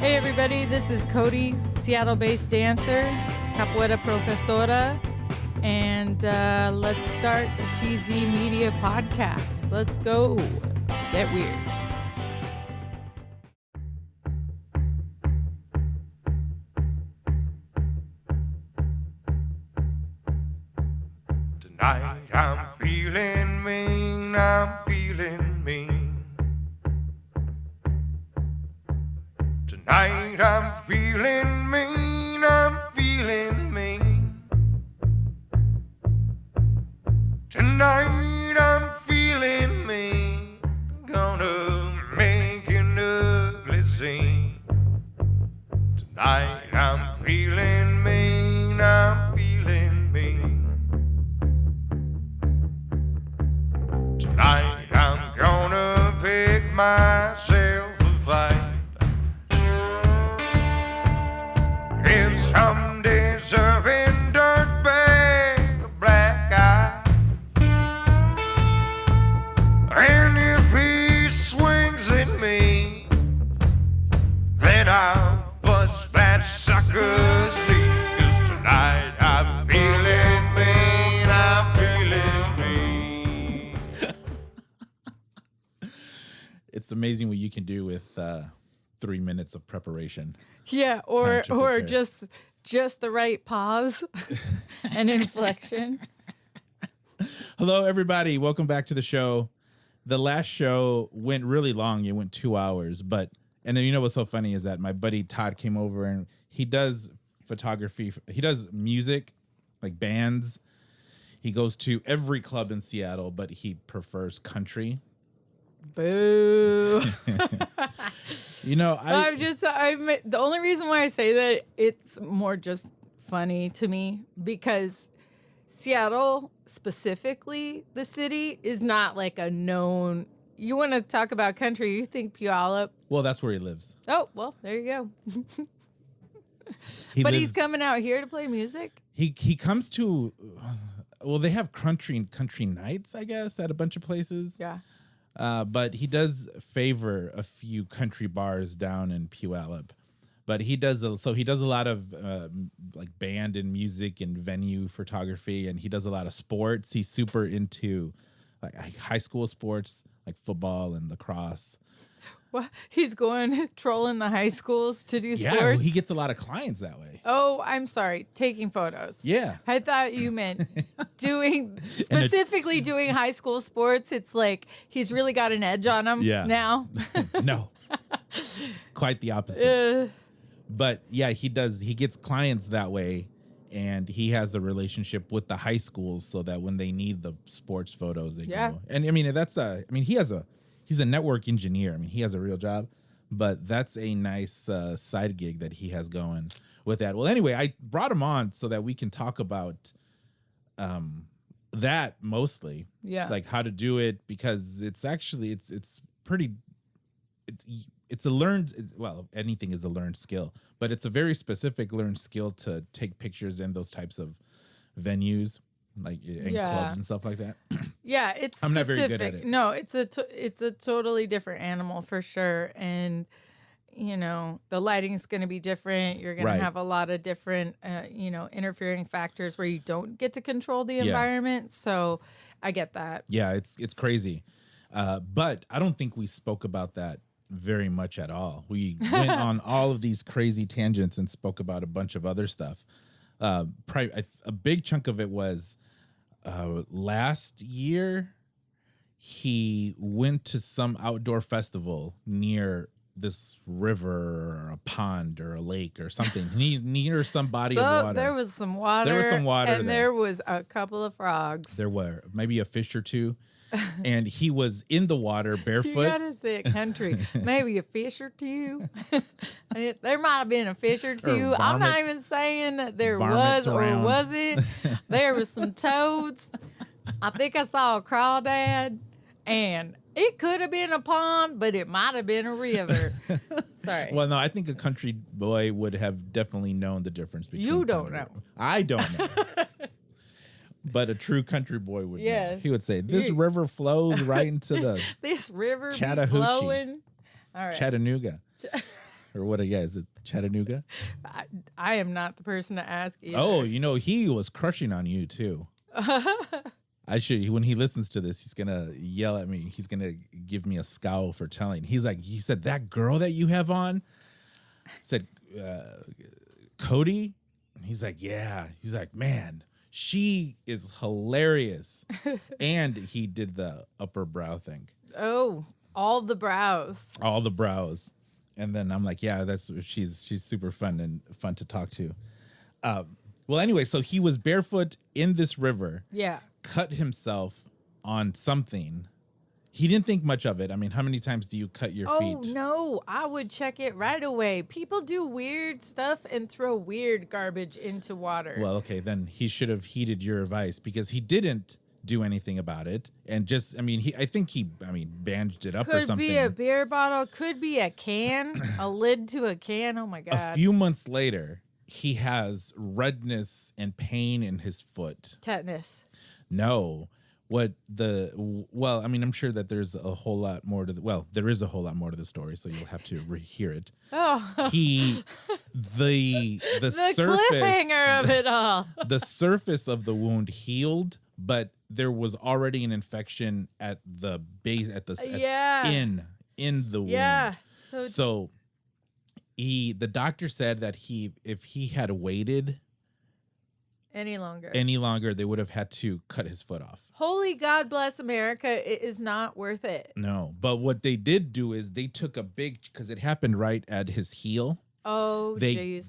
Hey everybody, this is Coty, Seattle-based dancer, capoeira professora, and let's start the CZ Media podcast. Let's go. Get weird. Tonight I'm feeling mean, I'm feeling mean. Tonight I'm feeling mean, I'm feeling mean. Tonight I'm feeling mean, gonna make an ugly scene. Tonight I'm feeling mean, I'm feeling mean. Tonight I'm gonna pick myself a fight. If some deserving dirtbag a black eye, and if he swings at me, then I'll bust that sucker's knee. 'Cause tonight I'm feeling mean, I'm feeling mean. It's amazing what you can do with 3 minutes of preparation. Yeah, or prepare. just the right pause and inflection. Hello, everybody. Welcome back to the show. The last show went really long. It went 2 hours. And then you know what's so funny is that my buddy Todd came over and he does photography. He does music, like bands. He goes to every club in Seattle, but he prefers country. Boo. You know, the only reason why I say that, it's more just funny to me because Seattle, specifically the city, is not like a known. You want to talk about country, you think Puyallup. well, that's where he lives. Oh, well, there you go. He's He's coming out here to play music. He comes to, well, they have country nights, I guess, at a bunch of places. Yeah. But he does favor a few country bars down in Puyallup. But he does a lot of like band and music and venue photography, and he does a lot of sports. He's super into like high school sports, like football and lacrosse. Well, he's going trolling the high schools to do sports. Yeah, well, he gets a lot of clients that way. Oh, I'm sorry. Taking photos. Yeah. I thought you meant specifically doing high school sports. It's like he's really got an edge on him now. No. Quite the opposite. But yeah, he gets clients that way, and he has a relationship with the high schools so that when they need the sports photos, they go. And I mean, he's a network engineer. I mean, he has a real job, but that's a nice side gig that he has going with that. Well, anyway, I brought him on so that we can talk about that mostly. Yeah. Like how to do it, because it's actually, it's a learned, well, anything is a learned skill, but it's a very specific learned skill to take pictures in those types of venues, like in clubs and stuff like that. Yeah, it's I'm not specific. very good at it. No, it's a totally different animal for sure. And, you know, the lighting's going to be different. You're going to have a lot of different, interfering factors where you don't get to control the environment. So I get that. Yeah, it's crazy. But I don't think we spoke about that very much at all. We went on all of these crazy tangents and spoke about a bunch of other stuff. A big chunk of it was last year he went to some outdoor festival near this river or a pond or a lake or something near some body of water. There was some water. And there was a couple of frogs. There were maybe a fish or two. And he was in the water barefoot. You gotta say it country. Maybe a fish or two. There might have been a fish or two. I'm not even saying that there was or wasn't. There was some toads. I think I saw a crawdad. And it could have been a pond, but it might have been a river. Sorry. Well, no, I think a country boy would have definitely known the difference between. You don't know. I don't know. But a true country boy would know. He would say, this river flows right into the this river Chattahoochee. flowing. All right. Chattanooga. or what? Yeah, is it Chattanooga? I am not the person to ask either. Oh, he was crushing on you too. When he listens to this, he's gonna yell at me. He's gonna give me a scowl for telling. He said that girl that you have on, said Coty. And he's like, yeah. He's like, man, she is hilarious. And he did the upper brow thing. Oh, all the brows. All the brows. And then I'm like, yeah, she's super fun to talk to. Well, anyway, so he was barefoot in this river. Yeah. Cut himself on something. He didn't think much of it. I mean, how many times do you cut your feet? Oh, no. I would check it right away. People do weird stuff and throw weird garbage into water. Well, okay, then he should have heeded your advice because he didn't do anything about it. And just, I think he bandaged it up or something. Could be a beer bottle. Could be a can. A lid to a can. Oh, my God. A few months later, he has redness and pain in his foot. Tetanus. No. I'm sure that there's a whole lot more to there is a whole lot more to the story, so you'll have to rehear it. Oh. The surface, cliffhanger of it all. The surface of the wound healed, but there was already an infection at the base, in the wound. Yeah. So the doctor said that if he had waited any longer, they would have had to cut his foot off. Holy God bless America. It is not worth it. No. But what they did do is they took because it happened right at his heel. Oh, They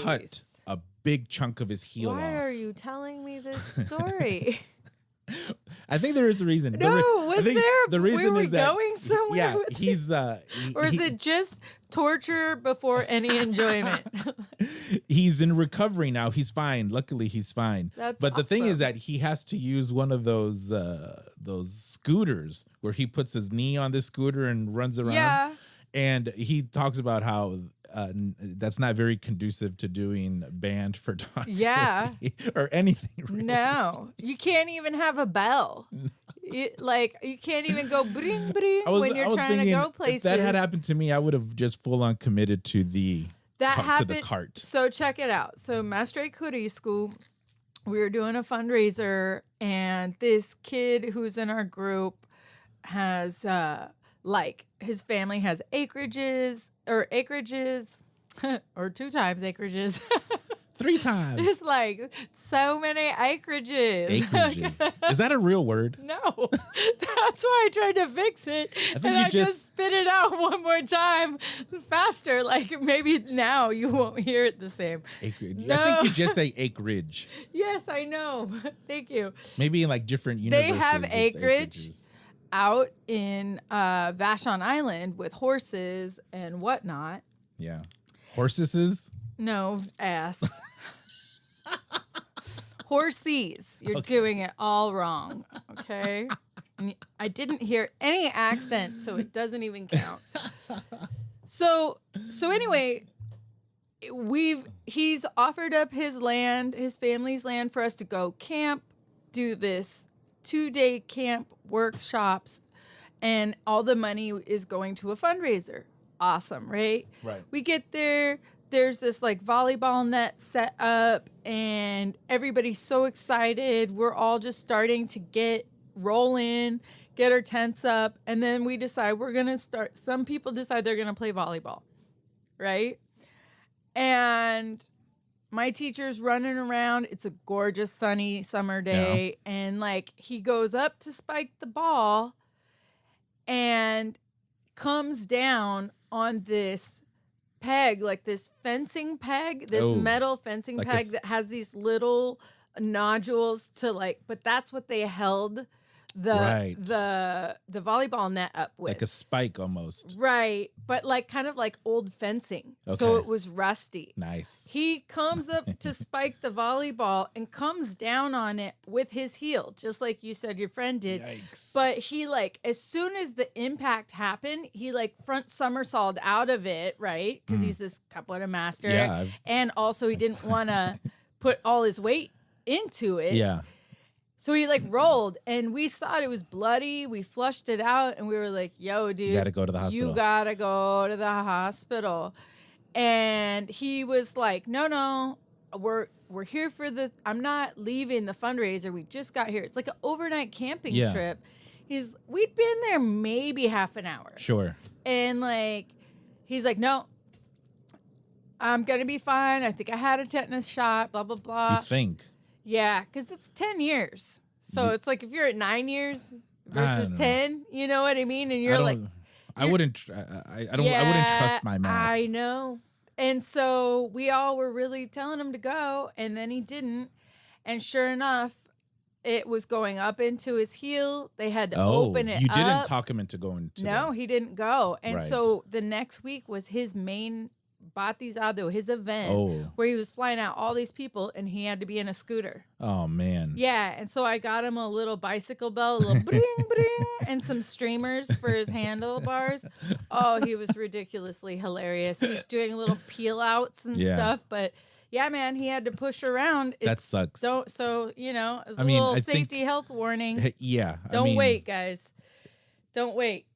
cut a big chunk of his heel off. Why are you telling me this story? I think there is a reason. The reason were we going somewhere? Yeah, with he's or is it just torture before any enjoyment? He's in recovery now. He's fine. Luckily, he's fine. But the thing is that he has to use one of those scooters where he puts his knee on the scooter and runs around. Yeah. And he talks about how that's not very conducive to doing band photography. Yeah. Or anything. Really. No. You can't even have a bell. You can't even go bring bring when you're trying to go places. If that had happened to me, I would have just full on committed to the cart. So check it out. So Master Coty School, we were doing a fundraiser, and this kid who's in our group has his family has acreages, or 2 times acreays. 3 times. It's like so many acreages. Okay. Is that a real word? No. That's why I tried to fix it. I just spit it out one more time faster. Like maybe now you won't hear it the same. Acreage. No. I think you just say acreage. Yes, I know. Thank you. Maybe in like different universes. They have acreage out in Vashon Island with horses and whatnot. Yeah. Horses? No, ass. Horsies. You're doing it all wrong. Okay? And I didn't hear any accent, so it doesn't even count. So anyway, he's offered up his land, his family's land, for us to go camp, do this 2-day camp workshops, and all the money is going to a fundraiser. Awesome, right? Right. We get there. There's this volleyball net set up, and everybody's so excited. We're all just starting to roll in, get our tents up, and then we decide we're going to start. Some people decide they're going to play volleyball, right? And my teacher's running around. It's a gorgeous, sunny summer day, and he goes up to spike the ball and comes down on this peg, this fencing peg, metal fencing peg that has these little nodules but that's what they held the volleyball net up with. Like a spike almost. Right. But kind of like old fencing. Okay. So it was rusty. Nice. He comes up to spike the volleyball and comes down on it with his heel, just like you said your friend did. Yikes. But he as soon as the impact happened, he front somersaulted out of it, right? Because he's this capoeira master. Yeah. And also he didn't want to put all his weight into it. Yeah. So he rolled, and we saw it was bloody. We flushed it out, and we were like, yo, dude. You got to go to the hospital. You got to go to the hospital. And he was like, no, we're here for I'm not leaving the fundraiser. We just got here. It's like an overnight camping trip. We'd been there maybe half an hour. Sure. And like, he's like, no, I'm going to be fine. I think I had a tetanus shot, blah, blah, blah. You think? Yeah, because it's 10 years. So it's like if you're at 9 years versus 10, you know what I mean? And you're like... I wouldn't trust my math. I know. And so we all were really telling him to go, and then he didn't. And sure enough, it was going up into his heel. They had to open it up. You didn't talk him into going to No, he didn't go. And Right. so the next week was his main batizado, his event, where he was flying out all these people, and he had to be in a scooter. Oh, man. Yeah, and so I got him a little bicycle belt, a little bring, bring, and some streamers for his handlebars. Oh, he was ridiculously hilarious. He's doing little peel outs and stuff, but yeah, man, he had to push around. That sucks. As a little safety health warning. Yeah. Don't wait, guys. Don't wait.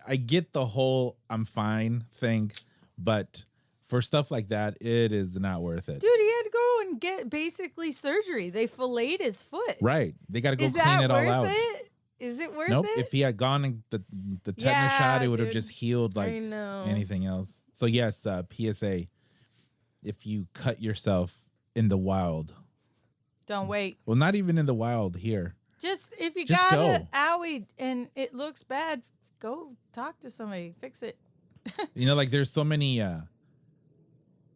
I get the whole I'm fine thing, but for stuff like that, it is not worth it. Dude, he had to go and get basically surgery. They filleted his foot. Right. They got to go clean it all out. Is it worth nope. it? If he had gone and the tetanus shot, it would have just healed like anything else. So yes, PSA, if you cut yourself in the wild. Don't wait. Well, not even in the wild here. Just if you got an owie and it looks bad, go talk to somebody. Fix it. Like there's so many...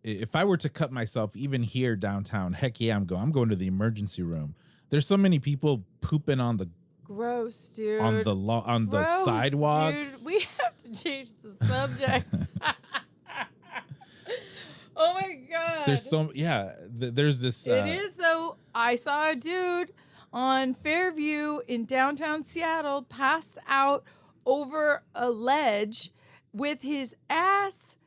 if I were to cut myself, even here downtown, heck yeah, I'm going to the emergency room. There's so many people pooping on the gross, dude. On the sidewalks. Dude. We have to change the subject. Oh my god. There's this. It is though. I saw a dude on Fairview in downtown Seattle passed out over a ledge with his ass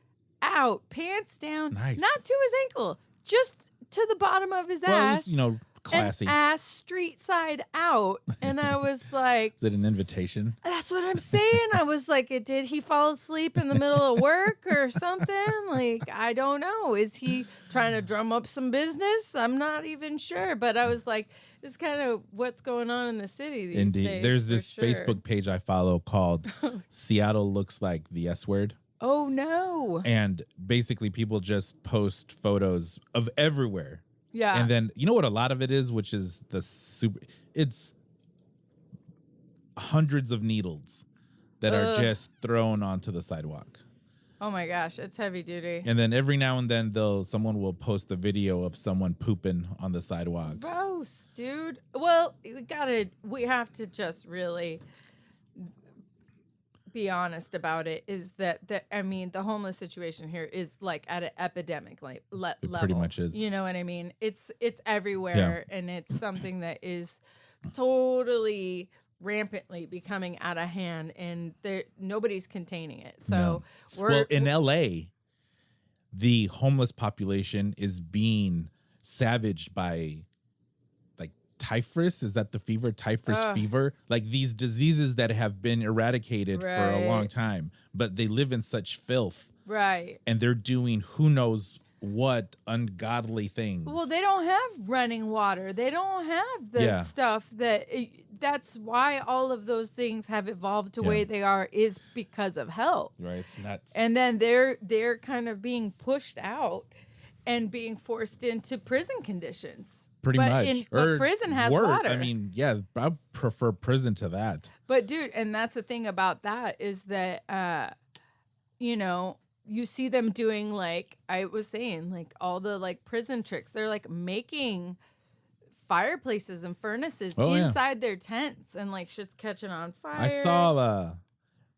out, pants down, nice. Not to his ankle, just to the bottom of his ass. It was, classy. And ass street side out. And I was like... Is it an invitation? That's what I'm saying. I was like, did he fall asleep in the middle of work or something? Like, I don't know. Is he trying to drum up some business? I'm not even sure. But I was like, this is kind of what's going on in the city these Indeed. days. There's this Facebook page I follow called Seattle Looks Like the S Word. Oh, no. And basically people just post photos of everywhere. Yeah. And then, you know what a lot of it is, which is it's hundreds of needles that are just thrown onto the sidewalk. Oh my gosh, it's heavy duty. And then every now and then someone will post a video of someone pooping on the sidewalk. Gross, dude. Well, we have to just really be honest about it, is that the homeless situation here is like at an epidemic level. It pretty much is. You know what I mean? It's everywhere, and it's something that is totally rampantly becoming out of hand, and nobody's containing it. So in LA, the homeless population is being savaged by typhus. Is that the fever? Typhus fever? Like these diseases that have been eradicated for a long time, but they live in such filth. Right. And they're doing who knows what ungodly things. Well, they don't have running water. They don't have the stuff that's why all of those things have evolved to the way they are, is because of health. Right. It's nuts. And then they're kind of being pushed out and being forced into prison conditions. Pretty much. But prison has water. I mean, yeah, I prefer prison to that. But dude, and that's the thing about that is that, you see them doing, like I was saying, like all the like prison tricks. They're like making fireplaces and furnaces inside their tents, and like shit's catching on fire. I saw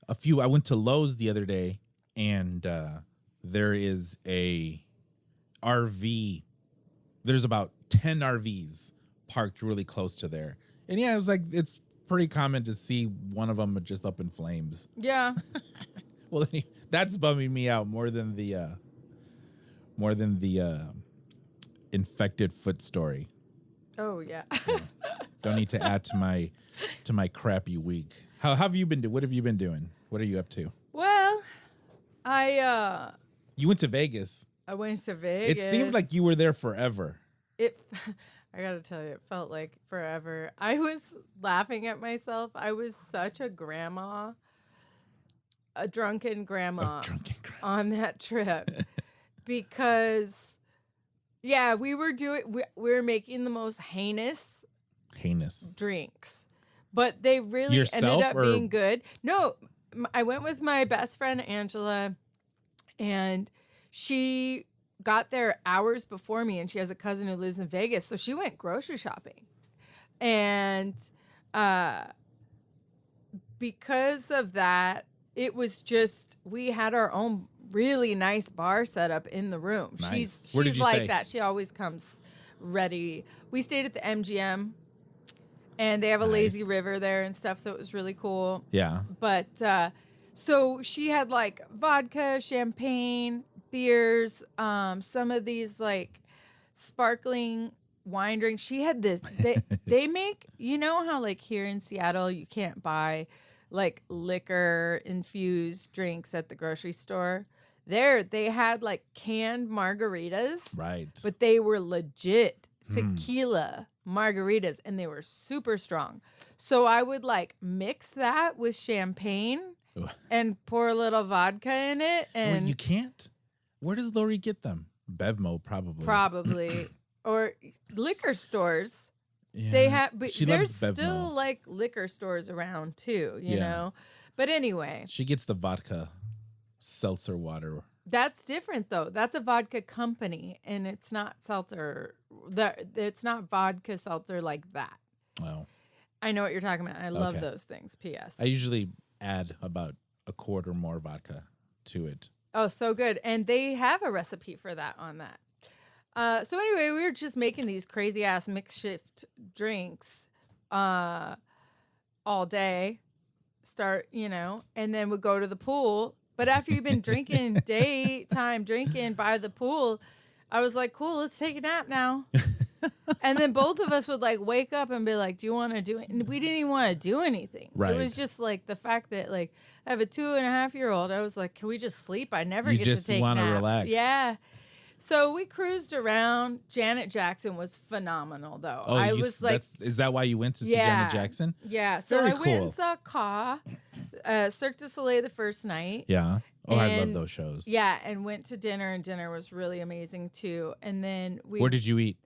a few. I went to Lowe's the other day, and there is a RV. There's about 10 RVs parked really close to there. And yeah, it was like, it's pretty common to see one of them just up in flames. Yeah. Well, that's bumming me out more than the infected foot story. Oh yeah. Don't need to add to my crappy week. How have you been doing? What have you been doing? What are you up to? Well, I You went to Vegas. I went to Vegas. It seemed like you were there forever. I gotta tell you, it felt like forever. I was laughing at myself. I was such a grandma, a drunken grandma on that trip because, yeah, we were making the most heinous drinks, but they really ended up being good. No, I went with my best friend Angela, and she got there hours before me, and she has a cousin who lives in Vegas, so she went grocery shopping. And because of that, it was just, we had our own really nice bar set up in the room. Nice. She's like stay? That. She always comes ready. We stayed at the MGM, and they have a lazy river there and stuff, so it was really cool. Yeah. But so she had like vodka, champagne, beers, some of these like sparkling wine drinks. She had this. They make, you know how like here in Seattle you can't buy like liquor infused drinks at the grocery store. There they had like canned margaritas, right? But they were legit tequila margaritas, and they were super strong. So I would like mix that with champagne and pour a little vodka in it. And you can't. Where does Lori get them? Bevmo, probably. Probably. Or liquor stores. Yeah, they have, but there's still like liquor stores around too, you know? But anyway. She gets the vodka seltzer water. That's different though. That's a vodka company, and it's not seltzer. It's not vodka seltzer like that. Wow. I know what you're talking about. I love those things. P.S. I usually add about a quart or more vodka to it. Oh, so good. And they have a recipe for that on that. So anyway, we were just making these crazy ass makeshift drinks all day. And then we'd go to the pool. But after you've been drinking, daytime drinking by the pool, I was like, cool, let's take a nap now. And then both of us would like wake up and be like, do you want to do it? And we didn't even want to do anything. Right. It was just like the fact that like I have a 2.5-year-old. I was like, can we just sleep? I never get to take naps. You just want to relax. Yeah. So we cruised around. Janet Jackson was phenomenal, though. Oh, I was like, is that why you went to see Janet Jackson? Yeah. So I went and saw Cirque du Soleil the first night. Yeah. Oh, I love those shows. Yeah, and went to dinner, and dinner was really amazing too. And then where did you eat?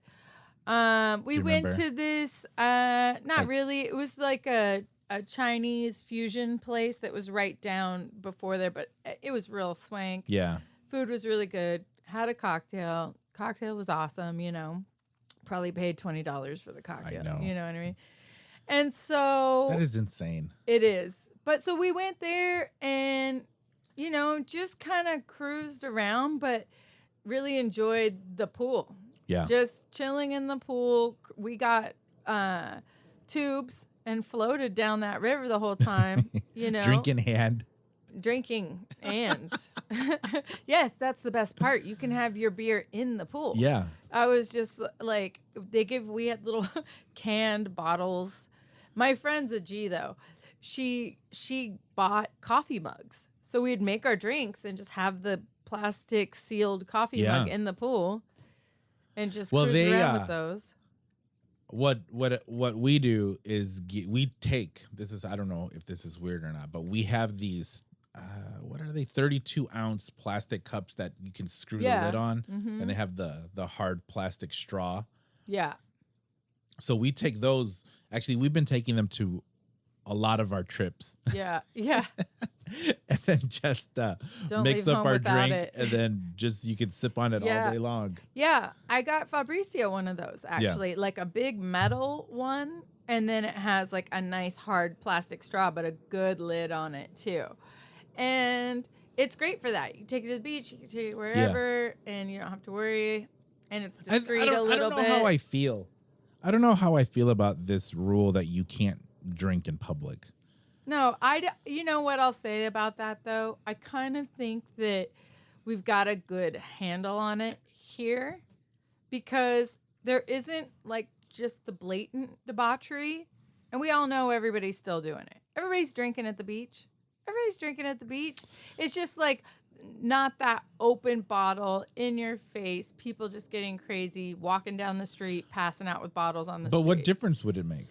We went to this. Not really. It was like a Chinese fusion place that was right down before there, but it was real swank. Yeah. Food was really good. Had a cocktail. Cocktail was awesome, you know. Probably paid $20 for the cocktail. I know. You know what I mean? And so that is insane. It is. But so we went there and, you know, just kind of cruised around, but really enjoyed the pool. Yeah. Just chilling in the pool. We got tubes and floated down that river the whole time, you know. Drink in hand. Drinking and yes, that's the best part. You can have your beer in the pool. Yeah. I was just like, we had little canned bottles. My friend's a G though. She bought coffee mugs. So we'd make our drinks and just have the plastic sealed coffee mug in the pool and just cruise around with those. What we do is we take, this is, I don't know if this is weird or not, but we have these, what are they? 32-ounce plastic cups that you can screw the lid on, and they have the hard plastic straw. Yeah. So we take those. Actually, we've been taking them to a lot of our trips. Yeah. Yeah. And then just mix up our drink, and then just you can sip on it all day long. Yeah, I got Fabrizio one of those actually, like a big metal one, and then it has like a nice hard plastic straw, but a good lid on it too. And it's great for that. You can take it to the beach, you can take it wherever, and you don't have to worry. And it's discreet a little bit. I don't know how I feel. I don't know how I feel about this rule that you can't drink in public. No, you know what I'll say about that, though? I kind of think that we've got a good handle on it here because there isn't, like, just the blatant debauchery. And we all know everybody's still doing it. Everybody's drinking at the beach. It's just, like, not that open bottle in your face, people just getting crazy, walking down the street, passing out with bottles on the street. But what difference would it make?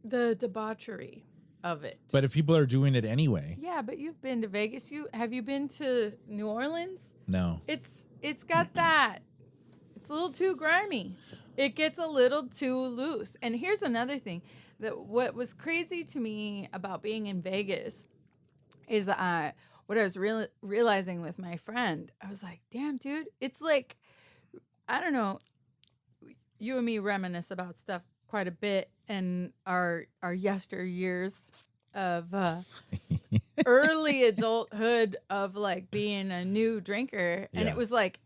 The debauchery of it. But if people are doing it anyway. Yeah, but you've been to Vegas. Have you been to New Orleans? No. It's got that. It's a little too grimy. It gets a little too loose. And here's another thing. That what was crazy to me about being in Vegas is what I was realizing with my friend. I was like, damn, dude, it's like, I don't know, you and me reminisce about stuff quite a bit and our yesteryears of early adulthood of like being a new drinker. And it was like,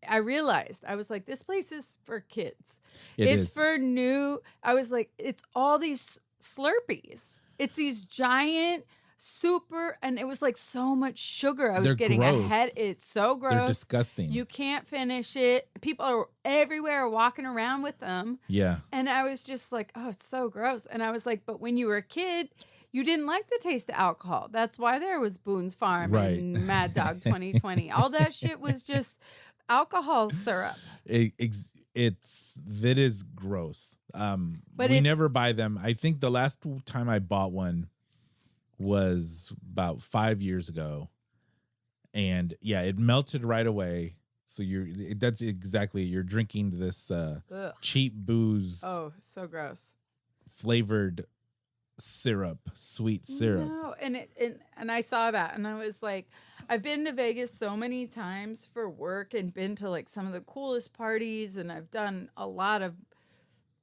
I realized, I was like, this place is for kids. It's for new. I was like, it's all these Slurpees. It's these giant super, and it was like so much sugar. I was getting ahead. It's so gross. They're disgusting. You can't finish it. People are everywhere walking around with them. Yeah. And I was just like, oh, it's so gross. And I was like, but when you were a kid, you didn't like the taste of alcohol. That's why there was Boone's Farm and Mad Dog 2020. All that shit was just alcohol syrup. That is gross. But we never buy them. I think the last time I bought one was about 5 years ago, and yeah, it melted right away. So that's exactly, you're drinking this cheap booze. Oh, so gross. Flavored syrup, sweet syrup. No, and I saw that, and I was like, I've been to Vegas so many times for work and been to like some of the coolest parties, and I've done a lot of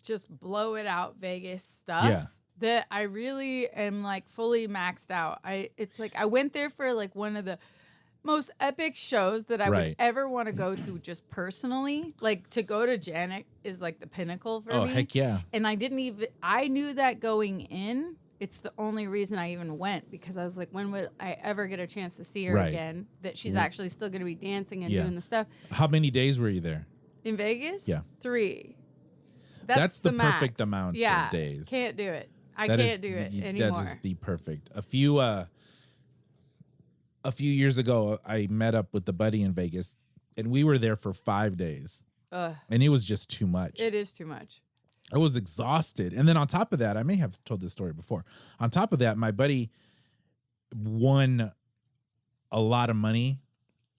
just blow it out Vegas stuff that I really am like fully maxed out. It's like I went there for like one of the most epic shows that I would ever want to go to just personally. Like to go to Janet is like the pinnacle for me. Oh, heck yeah. And I knew that going in. It's the only reason I even went, because I was like, when would I ever get a chance to see her again? That she's actually still going to be dancing and doing the stuff. How many days were you there? In Vegas? Yeah. 3. That's the max. perfect amount of days. Can't do it. I can't do it anymore. That is the perfect. A few years ago, I met up with the buddy in Vegas, and we were there for 5 days. And it was just too much. It is too much. I was exhausted. And then on top of that, I may have told this story before. On top of that, my buddy won a lot of money.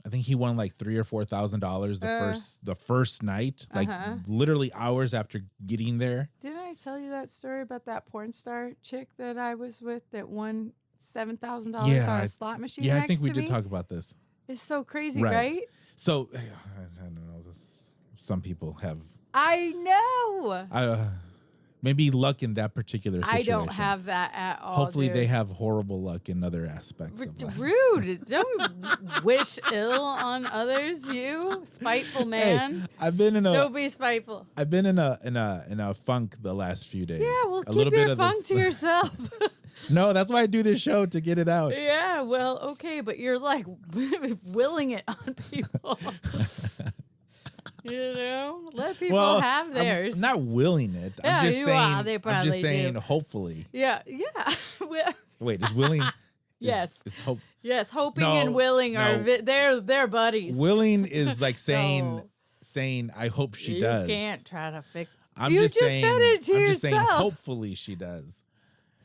I think he won like $3,000 or $4,000 the first night, like literally hours after getting there. Didn't I tell you that story about that porn star chick that I was with that won $7,000 on a slot machine? Yeah, next I think we to did me? talk about this. It's so crazy, right? So I don't know. Some people have. I know. Maybe luck in that particular situation. I don't have that at all. Hopefully, dude. they have horrible luck in other aspects. Rude. Don't wish ill on others. You spiteful man. Hey, don't be spiteful. I've been in a funk the last few days. Yeah, well, keep your funk to yourself. No, that's why I do this show, to get it out. Yeah, well, okay, but you're like willing it on people. You know, let people have theirs. I'm not willing it. Yeah, I'm just saying, hopefully. Yeah. Wait, is willing? Yes. Is hope? Yes, hoping and willing are they're buddies. Willing is like saying I hope she does. You can't try to fix. I'm just saying yourself. Hopefully she does.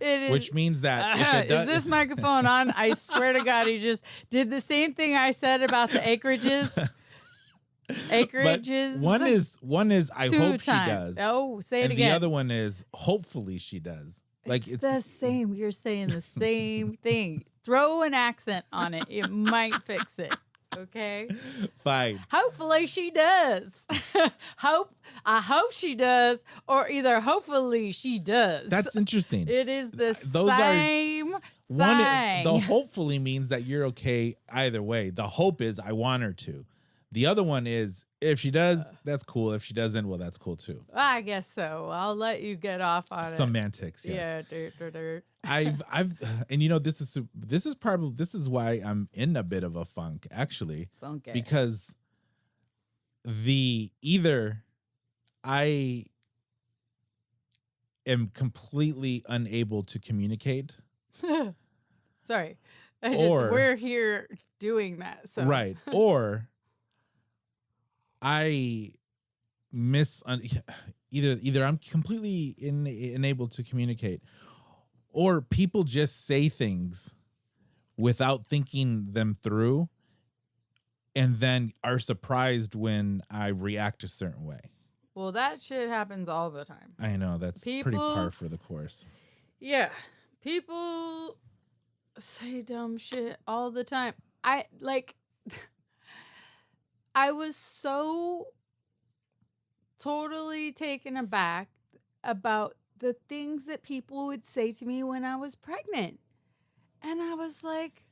It is, which means that if it does, is this microphone on? I swear to God, he just did the same thing I said about the acreages. Acreages. But one is I hope she does. Oh, say it and again. The other one is hopefully she does. Like it's the same. You're saying the same thing. Throw an accent on it. It might fix it. Okay. Fine. Hopefully she does. I hope she does, or either hopefully she does. That's interesting. It is the same thing. The hopefully means that you're okay either way. The hope is I want her to. The other one is if she does, that's cool. If she doesn't, well, that's cool too. I guess so. I'll let you get off on semantics. Yes. Yeah. And you know, this is why I'm in a bit of a funk, actually. Funky. Because either I am completely unable to communicate. Sorry. We're here doing that. So right. Or I either I'm completely unable to communicate, or people just say things without thinking them through, and then are surprised when I react a certain way. Well, that shit happens all the time. I know, that's pretty par for the course. Yeah. People say dumb shit all the time. I was so totally taken aback about the things that people would say to me when I was pregnant. And I was like,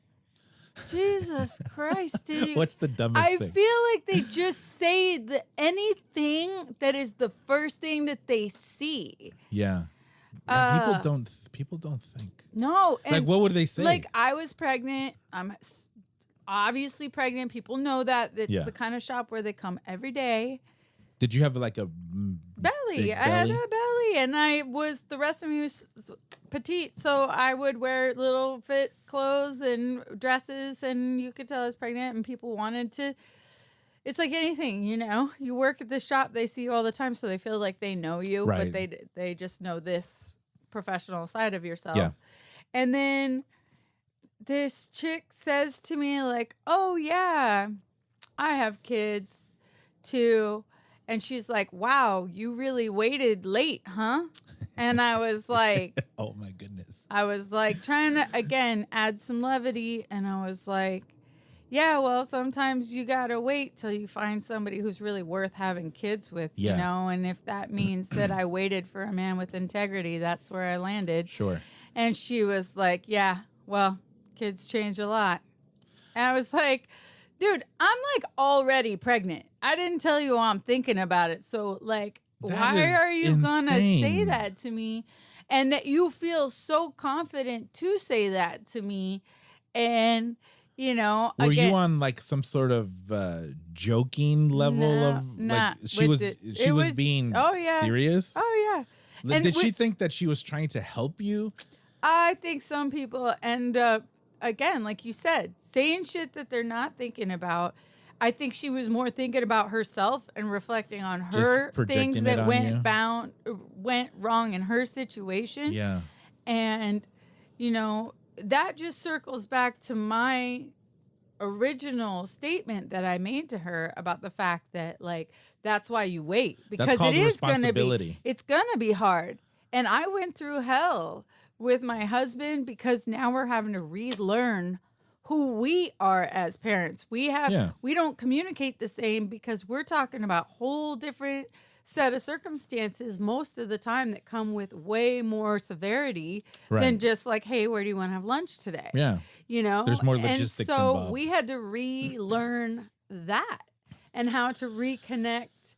Jesus Christ, What's the dumbest thing? I feel like they just say anything that is the first thing that they see. Yeah. People don't think. No. Like, what would they say? Like, I was pregnant. I'm obviously pregnant. People know that. It's the kind of shop where they come every day. Did you have like a belly? I had a belly, and the rest of me was petite, so I would wear little fit clothes and dresses, and you could tell I was pregnant, and people wanted to. It's like anything, you work at this shop, they see you all the time, so they feel like they know you, right. But they just know this professional side of yourself. Yeah. And then this chick says to me like, oh yeah, I have kids too. And she's like, wow, you really waited late, huh? And I was like, oh my goodness. I was like trying to, again, add some levity. And I was like, yeah, well, sometimes you got to wait till you find somebody who's really worth having kids with, And if that means that I waited for a man with integrity, that's where I landed. Sure. And she was like, yeah, well, kids change a lot. And I was like, dude, I'm like already pregnant. I didn't tell you I'm thinking about it. So like, why are you going to say that to me? And that you feel so confident to say that to me. And, were you on like some sort of joking level she was being serious? Oh yeah. Did she think that she was trying to help you? I think some people end up, again, like you said, saying shit that they're not thinking about. I think she was more thinking about herself and reflecting on her things that went wrong in her situation. Yeah. And, that just circles back to my original statement that I made to her about the fact that, like, that's why you wait. Because it is going to be, it's going to be hard. And I went through hell with my husband because now we're having to relearn who we are as parents. We don't communicate the same because we're talking about whole different set of circumstances most of the time that come with way more severity than just like, hey, where do you want to have lunch today? Yeah. There's more logistics and so involved. we had to relearn that and how to reconnect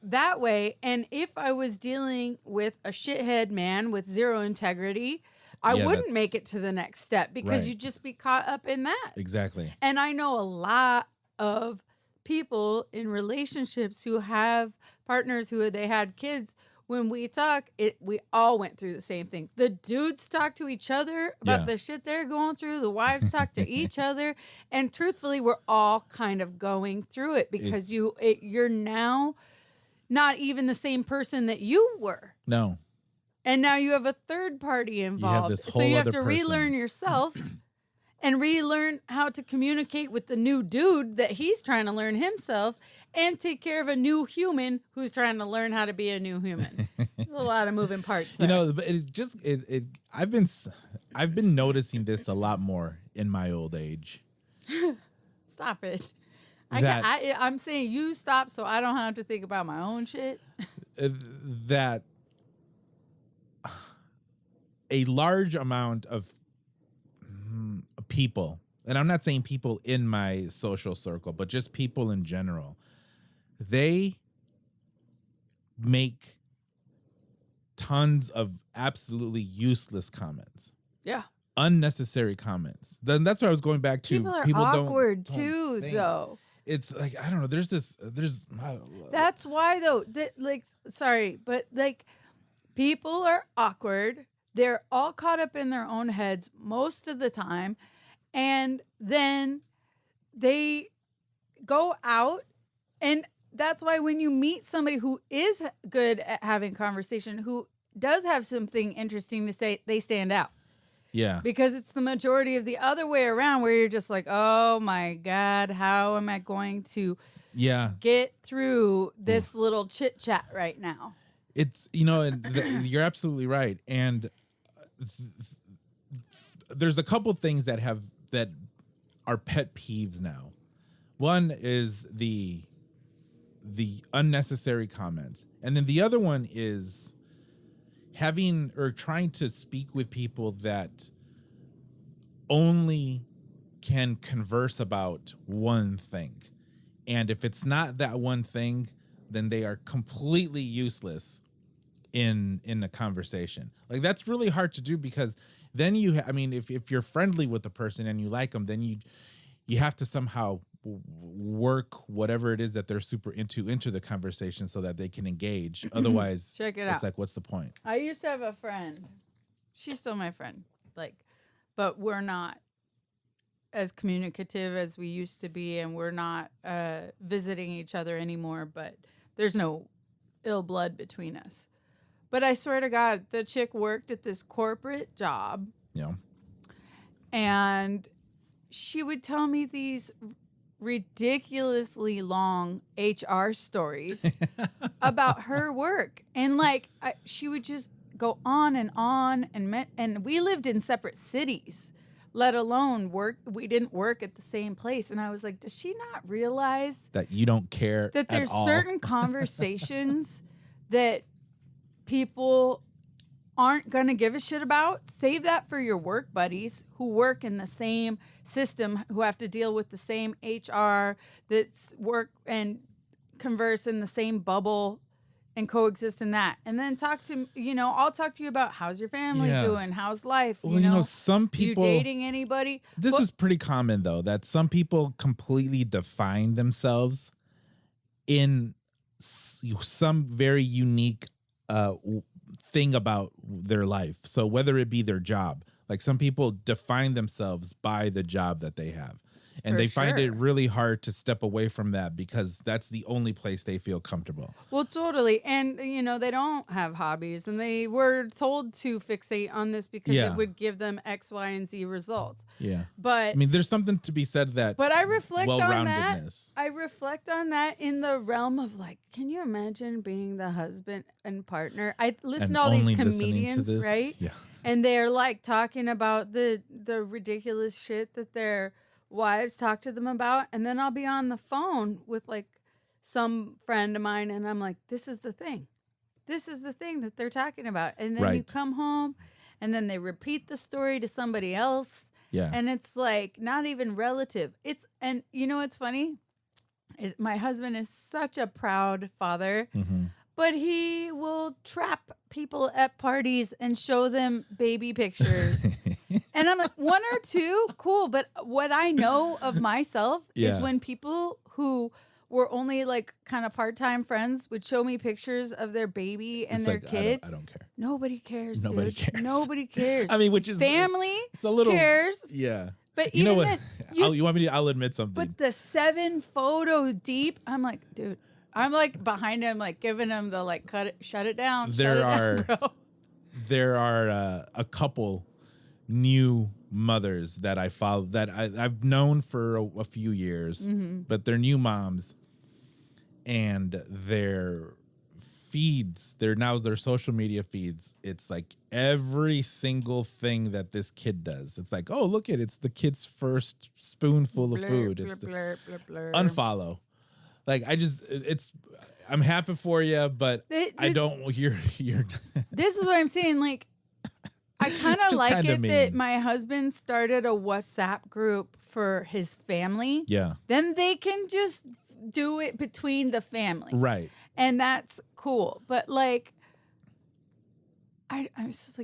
that way. And if I was dealing with a shithead man with zero integrity, I wouldn't make it to the next step because you'd just be caught up in that. Exactly. And I know a lot of people in relationships who have partners who they had kids. When we talk, we all went through the same thing. The dudes talk to each other about the shit they're going through. The wives talk to each other. And truthfully, we're all kind of going through it because you're now not even the same person that you were. No. And now you have a third party involved. So you have to relearn yourself and relearn how to communicate with the new dude that he's trying to learn himself and take care of a new human who's trying to learn how to be a new human. There's a lot of moving parts there. I've been noticing this a lot more in my old age. Stop it. I'm saying you stop so I don't have to think about my own shit. That a large amount of people, and I'm not saying people in my social circle, but just people in general, they make tons of absolutely useless comments. Yeah. Unnecessary comments. Then that's what I was going back to. People are awkward too, though. It's like, I don't know. That's why though. Sorry, but like people are awkward. They're all caught up in their own heads most of the time. And then they go out, and that's why when you meet somebody who is good at having conversation, who does have something interesting to say, they stand out. Yeah. Because it's the majority of the other way around where you're just like, oh my God, how am I going to get through this little chit chat right now? It's, you're absolutely right. And there's a couple things that are pet peeves now. One is the unnecessary comments. And then the other one is having or trying to speak with people that only can converse about one thing. And if it's not that one thing, then they are completely useless in the conversation. Like, that's really hard to do, because then if you're friendly with the person and you like them, then you have to somehow work whatever it is that they're super into the conversation so that they can engage. Otherwise, check it out. It's like, what's the point? I used to have a friend. She's still my friend. But we're not as communicative as we used to be, and we're not visiting each other anymore, but there's no ill blood between us. But I swear to God, the chick worked at this corporate job. Yeah. And she would tell me these ridiculously long HR stories about her work. And she would just go on, and we lived in separate cities, let alone work. We didn't work at the same place. And I was like, does she not realize that you don't care that there's certain conversations that people aren't going to give a shit about? Save that for your work buddies who work in the same system, who have to deal with the same HR, that's work and converse in the same bubble and coexist in that. And then I'll talk to you about how's your family doing, how's life, some people, you dating anybody. This is pretty common though, that some people completely define themselves in some very unique thing about their life. So whether it be their job, like some people define themselves by the job that they have, and they find it really hard to step away from that because that's the only place they feel comfortable. Well, totally. And, they don't have hobbies, and they were told to fixate on this because it would give them X, Y, and Z results. Yeah. But there's something to be said that. But I reflect on that. I reflect on that in the realm of can you imagine being the husband and partner? I listen to all these comedians, right? Yeah. And they're talking about the ridiculous shit that their wives talk to them about, and then I'll be on the phone with some friend of mine, and I'm like, this is the thing that they're talking about. And then you come home, and then they repeat the story to somebody else. Yeah. And it's not even relative. It's funny? My husband is such a proud father, but he will trap people at parties and show them baby pictures. And I'm like, one or two, cool. But what I know of myself is when people who were only kind of part-time friends would show me pictures of their baby and their kid. I don't care. Nobody cares. Nobody cares. Nobody cares. Which is family. It's a little cares. Yeah. But you know what? You want me to? I'll admit something. But the 7 photo deep, I'm like, dude. I'm behind him, giving him the cut it, shut it down. There are a couple new mothers that I follow that I've known for a few years, but they're new moms, and their feeds, their social media feeds, it's every single thing that this kid does. It's oh, look it's the kid's first spoonful of food. It's unfollow. I'm happy for you, but I don't. You're. This is what I'm saying. I kind of like it that my husband started a WhatsApp group for his family. Yeah. Then they can just do it between the family. Right. And that's cool. But I was just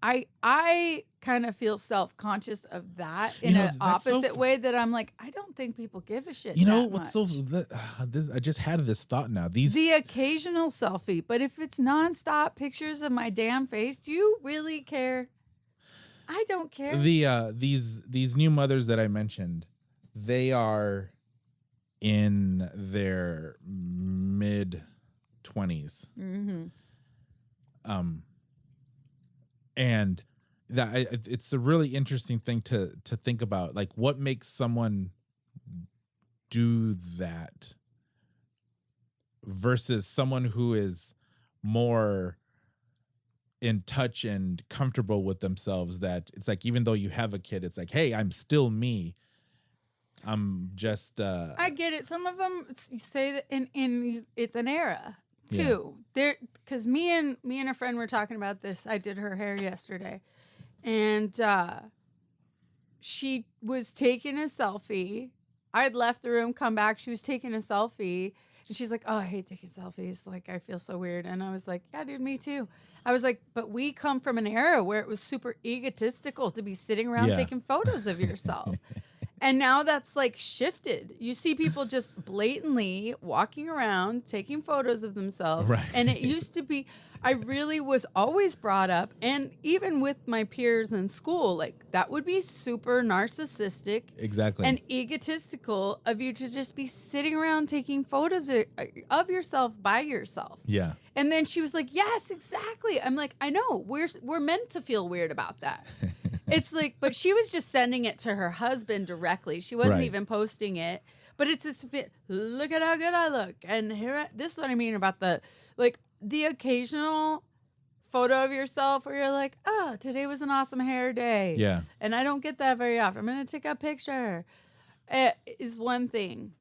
I kind of feel self-conscious of that in an opposite way that I'm I don't think people give a shit. What's I just had this thought now. The occasional selfie, but if it's nonstop pictures of my damn face, do you really care? I don't care. These new mothers that I mentioned, they are in their mid 20s. Mm-hmm. And that it's a really interesting thing to think about. Like, what makes someone do that versus someone who is more in touch and comfortable with themselves, that it's like, even though you have a kid, it's like, hey, I'm still me. I'm just I get it. Some of them say that in it's an era too. There, because me and a friend were talking about this. I did her hair yesterday, and she was taking a selfie. I had left the room, come back. She was taking a selfie, and she's like, "Oh, I hate taking selfies. Like, I feel so weird." And I was like, "Yeah, dude, me too." I was like, "But we come from an era where it was super egotistical to be sitting around taking photos of yourself." And now that's like shifted. You see people just blatantly walking around taking photos of themselves. Right. And it used to be, I really was always brought up, and even with my peers in school, like that would be super narcissistic. Exactly. And egotistical of you to just be sitting around taking photos of yourself by yourself. Yeah. And then she was like, yes, exactly. I'm like, I know, we're meant to feel weird about that. It's like, but she was just sending it to her husband directly. She wasn't even posting it. But it's this, look at how good I look. And this is what I mean about the occasional photo of yourself where you're like, oh, today was an awesome hair day. Yeah. And I don't get that very often. I'm going to take a picture. Is one thing.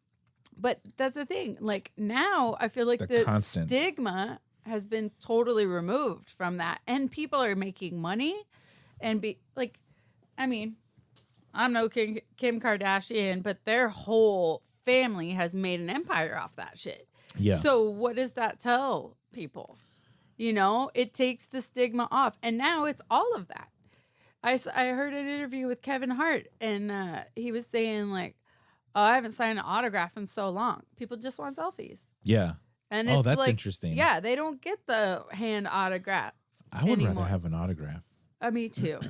But that's the thing. Like now I feel like the constant stigma has been totally removed from that. And people are making money and I mean, I'm no Kim Kardashian, but their whole family has made an empire off that shit. Yeah. So what does that tell people? You know, it takes the stigma off. And now it's all of that. I heard an interview with Kevin Hart, and he was saying like, oh, I haven't signed an autograph in so long. People just want selfies. Yeah. And it's that's like, interesting. Yeah, they don't get the hand autograph I would anymore. rather have an autograph. Me too.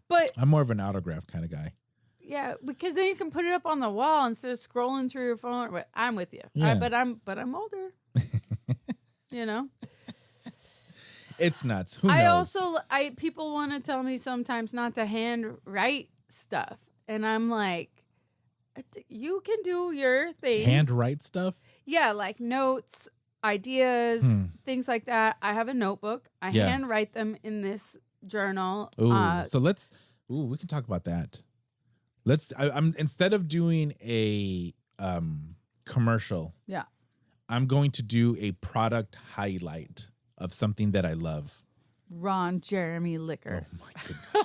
But I'm more of an autograph kind of guy. Yeah, because then you can put it up on the wall instead of scrolling through your phone. But I'm with you. Yeah. But I'm older. You know? It's nuts. Who knows? People want to tell me sometimes not to handwrite stuff. And I'm like, you can do your thing. Handwrite stuff? Yeah, like notes, ideas, things like that. I have a notebook. I handwrite them in this journal. Ooh, so we can talk about that. I'm instead of doing a commercial. Yeah. I'm going to do a product highlight of something that I love. Ron Jeremy liquor. Oh my goodness.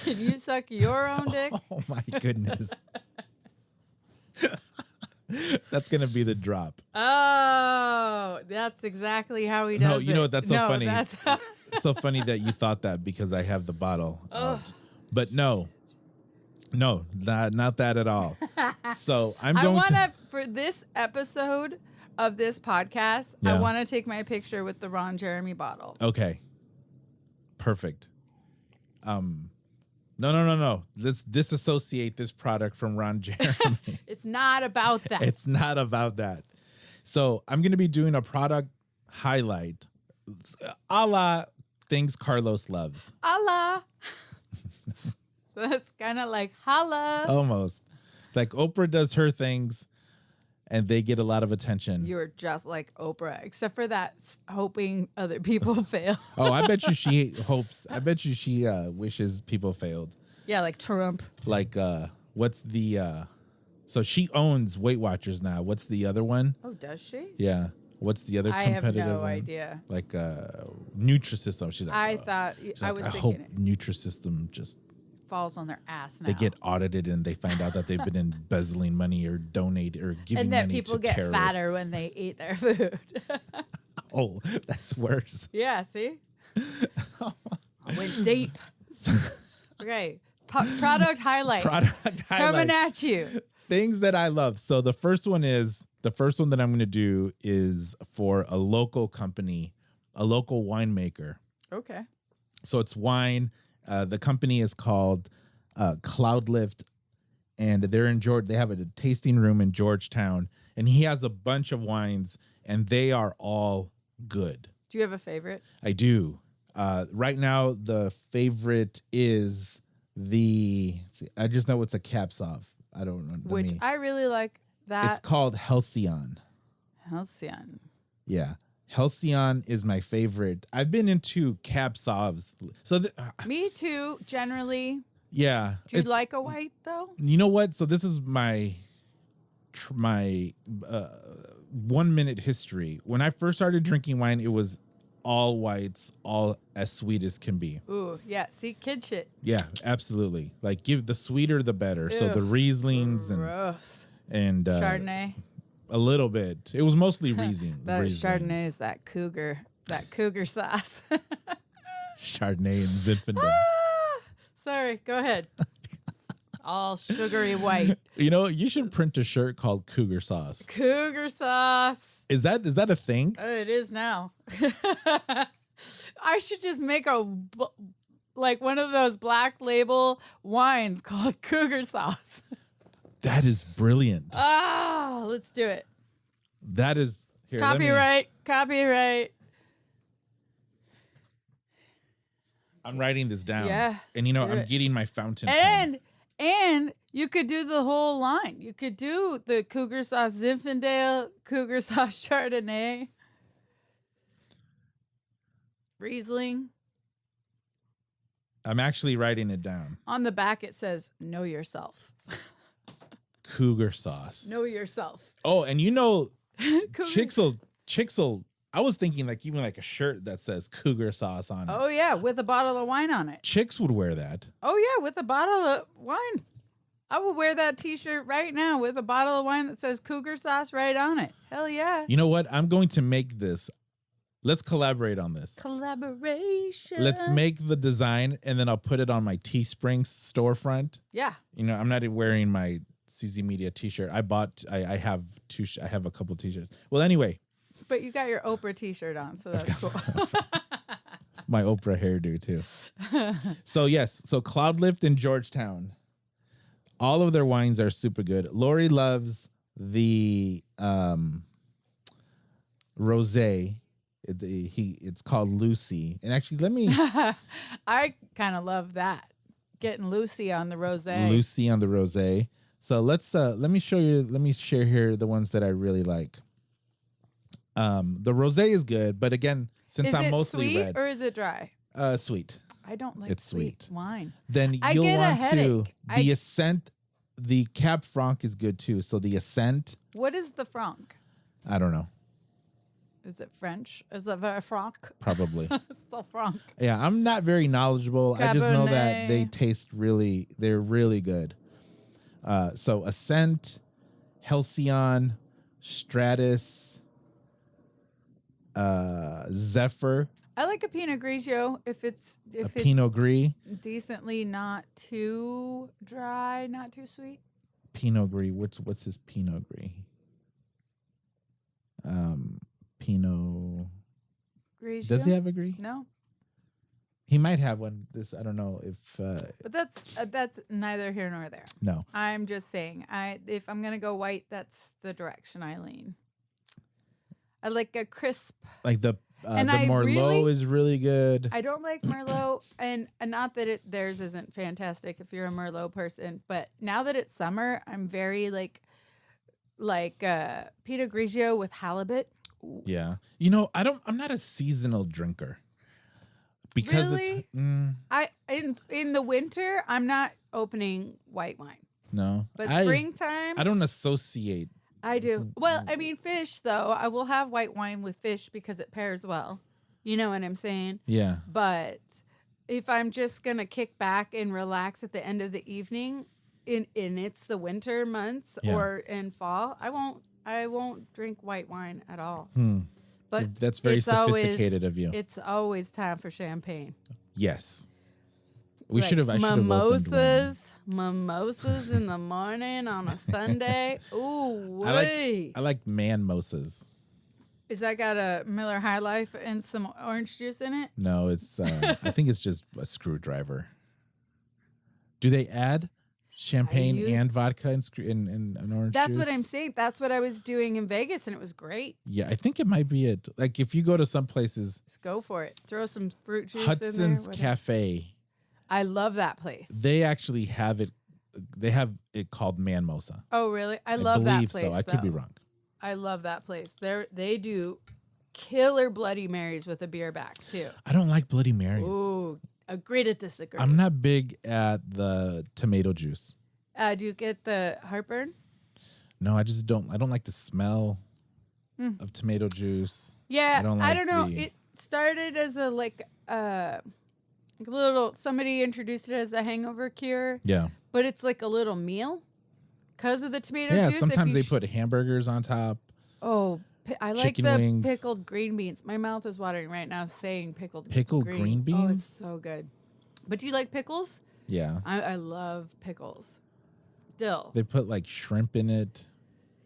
Can you suck your own dick? Oh my goodness. That's going to be the drop. Oh, that's exactly how he does it. No, you know what? That's so funny. That's It's so funny that you thought that because I have the bottle out. But no, not that at all. So I want to, for this episode of this podcast, I want to take my picture with the Ron Jeremy bottle. Okay. Perfect. No. Let's disassociate this product from Ron Jeremy. It's not about that. It's not about that. So I'm going to be doing a product highlight a la things Carlos loves. A la. So that's kind of like holla. Almost. Like Oprah does her things and they get a lot of attention. You're just like Oprah, except for that hoping other people fail. Oh, I bet you she hopes. I bet you she wishes people failed. Yeah, like Trump. Like, what's the... So she owns Weight Watchers now. What's the other one? Oh, does she? Yeah. What's the other competitive I have no one? idea. Like Nutrisystem. She's like, I thought... I was I thinking hope Nutrisystem just... falls on their ass now. They get audited and they find out that they've been embezzling money or donate or giving money to terrorists. And that people get fatter when they eat their food. Oh, that's worse. Yeah, see? I went deep. Okay. Product highlight. Coming at you. Things that I love. So the first one that I'm going to do is for a local company, a local winemaker. Okay. So it's wine. The company is called Cloudlift, and they're in They have a tasting room in Georgetown, and he has a bunch of wines, and they are all good. Do you have a favorite? I do. Right now, the favorite is I just know it's a caps off. I don't know. Which I really like that. It's called Halcyon. Halcyon. Yeah. Halcyon is my favorite. I've been into cab sauves. So me too, generally. Yeah. Do you like a white though? You know what? So this is my 1 minute history. When I first started drinking wine, it was all whites, all as sweet as can be. Ooh, yeah. See, kid shit. Yeah, absolutely. Like give the sweeter the better. Ew, so the Rieslings and Chardonnay. A little bit. It was mostly Riesling. That Chardonnay is that cougar sauce. Chardonnay and Zinfandel. Sorry, go ahead. All sugary white. You know, you should print a shirt called Cougar Sauce. Cougar sauce. Is that a thing? It is now. I should just make one of those black label wines called Cougar sauce. That is brilliant. Let's do it. That is here. Copyright. I'm writing this down. Yeah. And I'm getting my fountain pen. And you could do the whole line. You could do the Cougar sauce Zinfandel, Cougar sauce Chardonnay, Riesling. I'm actually writing it down. On the back it says, "Know yourself." Cougar sauce. Know yourself. Oh, and chicks will. I was thinking even like a shirt that says Cougar sauce on it. Oh yeah, with a bottle of wine on it. Chicks would wear that. Oh yeah, with a bottle of wine. I will wear that T-shirt right now with a bottle of wine that says Cougar sauce right on it. Hell yeah. You know what? I'm going to make this. Let's collaborate on this. Collaboration. Let's make the design, and then I'll put it on my Teespring storefront. Yeah. I'm not wearing my CZ Media T-shirt. I have a couple T-shirts. Well, anyway. But you got your Oprah T-shirt on, so that's cool. My Oprah hairdo too. So yes, Cloudlift in Georgetown. All of their wines are super good. Lori loves the rosé. It's called Lucy. And actually, let me. I kind of love that. Getting Lucy on the rosé. Lucy on the rosé. So let me show you. Let me share here the ones that I really like. The rosé is good, but again, since I'm mostly red, or is it dry? Sweet. I don't like sweet wine. Then you'll want the Ascent. The Cab Franc is good too. So the Ascent. What is the Franc? I don't know. Is it French? Is it very Franc? Probably. It's so Franc. Yeah, I'm not very knowledgeable. Cabernet. I just know that they're really good. So Ascent, Halcyon, Stratus, Zephyr. I like a Pinot Grigio if it's Pinot Gris. Decently not too dry, not too sweet. Pinot Gris. What's his Pinot Gris? Pinot Grigio. Does he have a Gris? No. He might have one. I don't know if. But that's neither here nor there. No. I'm just saying. If I'm gonna go white, that's the direction I lean. I like a crisp. Like the Merlot is really good. I don't like Merlot, and not that theirs isn't fantastic if you're a Merlot person, but now that it's summer, I'm very like Pinot Grigio with halibut. Ooh. Yeah, I'm not a seasonal drinker because really? In the winter I'm not opening white wine. No, but springtime I don't associate. I do. Well, I mean, fish, though. I will have white wine with fish because it pairs well. You know what I'm saying? Yeah. But if I'm just going to kick back and relax at the end of the evening, and it's the winter months or in fall, I won't drink white wine at all. But that's very sophisticated of you. It's always time for champagne. Yes. I should have opened one. Mimosas in the morning on a Sunday. Ooh, I like man-mosas. Is that got a Miller High Life and some orange juice in it? No, it's. I think it's just a screwdriver. Do they add champagne and vodka and orange juice? That's what I'm saying. That's what I was doing in Vegas, and it was great. Yeah, I think it might be it. Like if you go to some places, Let's go for it. Throw some fruit juice Hudson's in there. Cafe. I love that place. They actually have it. They have it called Manmosa. Oh, really? I love that place. So. I could be wrong. I love that place. They do killer Bloody Marys with a beer back too. I don't like Bloody Marys. Ooh, agree to disagree. I'm not big at the tomato juice. Do you get the heartburn? No, I just don't. I don't like the smell of tomato juice. Yeah, I don't know. It started as a little. Somebody introduced it as a hangover cure. Yeah, but it's like a little meal because of the tomato juice. Yeah, sometimes they put hamburgers on top. Oh, I like chicken the wings. Pickled green beans. My mouth is watering right now saying pickled green beans. Oh, it's so good. But do you like pickles? Yeah, I love pickles. Dill. They put like shrimp in it.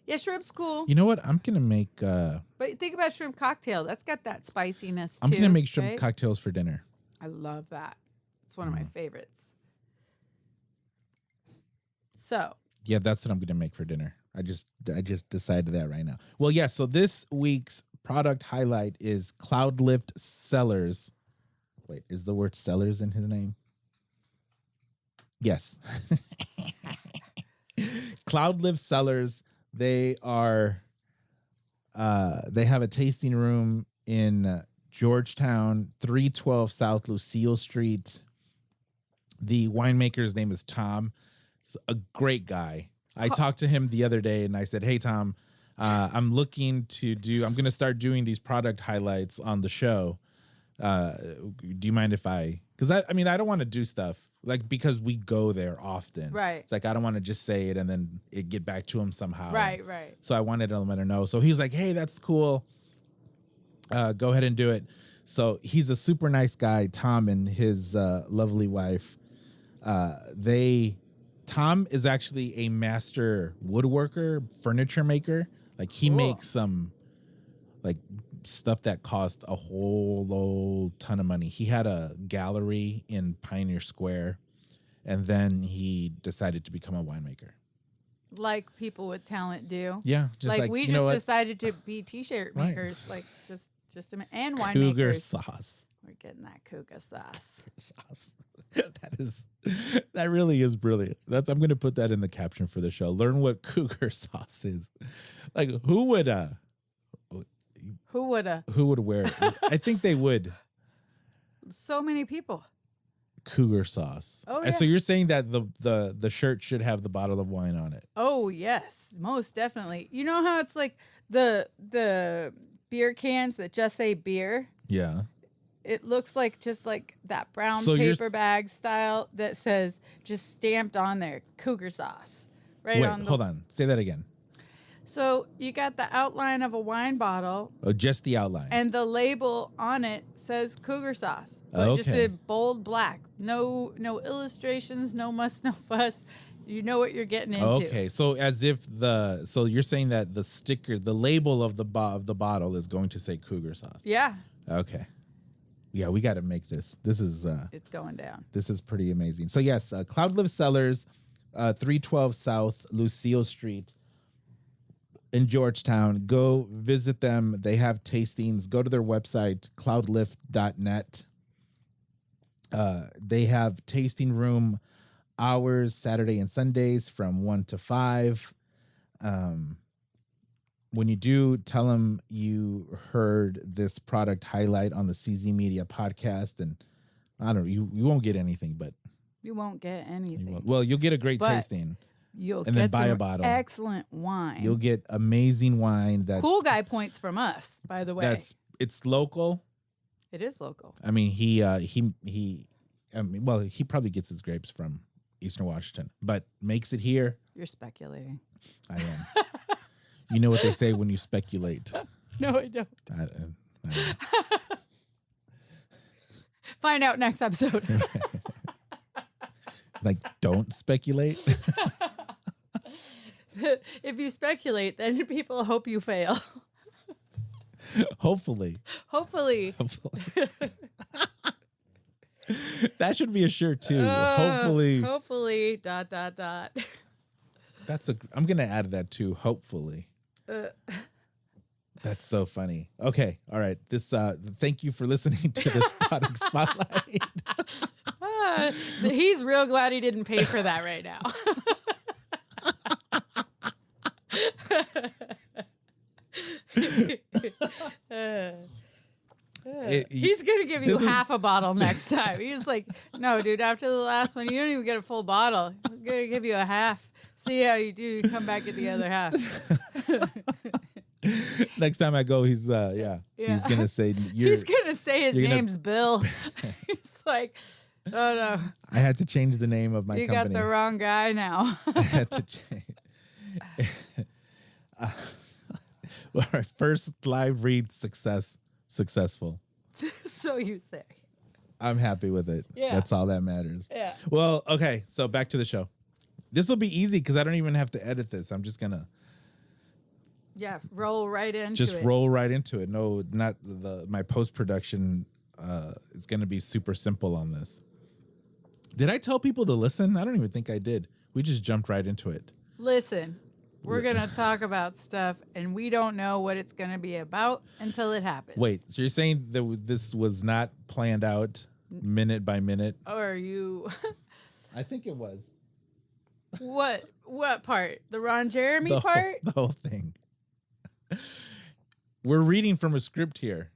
Yeah, shrimp's cool. You know what? I'm gonna make. But think about shrimp cocktail. That's got that spiciness too. I'm gonna make shrimp cocktails for dinner. I love that. It's one of my favorites. So. Yeah, that's what I'm gonna make for dinner. I just decided that right now. Well, yeah. So this week's product highlight is Cloudlift Cellars. Wait, is the word Cellars in his name? Yes. Cloudlift Cellars. They are. They have a tasting room in Georgetown, 312 South Lucille Street. The winemaker's name is Tom. He's a great guy. I talked to him the other day and I said, "Hey, Tom, I'm going to start doing these product highlights on the show. Do you mind if because I don't want to do stuff like because we go there often. Right. It's like, I don't want to just say it and then it get back to him somehow. Right. So I wanted to let her know. So he's like, "Hey, that's cool. Go ahead and do it." So he's a super nice guy, Tom, and his lovely wife. Tom is actually a master woodworker, furniture maker. Like he makes some like stuff that cost a whole ton of money. He had a gallery in Pioneer Square, and then he decided to become a winemaker. Like people with talent do. Yeah, just we just decided to be t-shirt makers, right. Like and winemakers. Cougar sauce. We're getting that cougar sauce. That really is brilliant. I'm going to put that in the caption for the show. Learn what cougar sauce is. Like who would wear it? I think they would. So many people. Cougar sauce. Oh, yeah. And so you're saying that the shirt should have the bottle of wine on it? Oh yes, most definitely. You know how it's like the beer cans that just say beer? Yeah. It looks like just like that brown paper bag style that says just stamped on there, cougar sauce. Right. Wait, hold on. Say that again. So you got the outline of a wine bottle. Oh, just the outline. And the label on it says cougar sauce. But just in bold black. No illustrations, no muss, no fuss. You know what you're getting into. Okay, so you're saying that the sticker, the label of the bottle is going to say cougar sauce. Yeah. Okay. Yeah, we got to make this. This is it's going down. This is pretty amazing. So yes, Cloudlift Cellars, 312 South Lucille Street in Georgetown. Go visit them. They have tastings. Go to their website, cloudlift.net. They have tasting room hours Saturday and Sundays from 1 to 5. When you do, tell them you heard this product highlight on the CZ Media podcast, and I don't know, you won't get anything, but you won't get anything. You'll get a great tasting. You'll and get then buy some a bottle. Excellent wine. You'll get amazing wine. That's cool guy points from us, by the way. It's local. It is local. I mean, he probably gets his grapes from Eastern Washington, but makes it here. You're speculating. I am. You know what they say when you speculate. No, I don't. I don't. Find out next episode. Like, don't speculate. If you speculate, then people hope you fail. Hopefully. Hopefully. That should be a shirt too. Hopefully. Hopefully. ... I'm gonna add that too. Hopefully. That's so funny. Okay. All right. Thank you for listening to this product spotlight. He's real glad he didn't pay for that right now. He's gonna give you half a bottle next time. He's like, no, dude, after the last one, you don't even get a full bottle. I'm gonna give you a half. See how you do. You come back at the other half. Next time I go, he's gonna say he's gonna say his name's Bill. He's like, oh no, I had to change the name of my company. You got the wrong guy now. I had to change. Our first live read successful. So you say. I'm happy with it. Yeah. That's all that matters. Yeah. Well, okay. So back to the show. This will be easy because I don't even have to edit this. I'm just gonna. Yeah, roll right into it. Just roll right into it. No, not my post production. It's gonna be super simple on this. Did I tell people to listen? I don't even think I did. We just jumped right into it. Listen. We're going to talk about stuff, and we don't know what it's going to be about until it happens. Wait, so you're saying that this was not planned out minute by minute? Or you... I think it was. What part? The Ron Jeremy part? The whole thing. We're reading from a script here.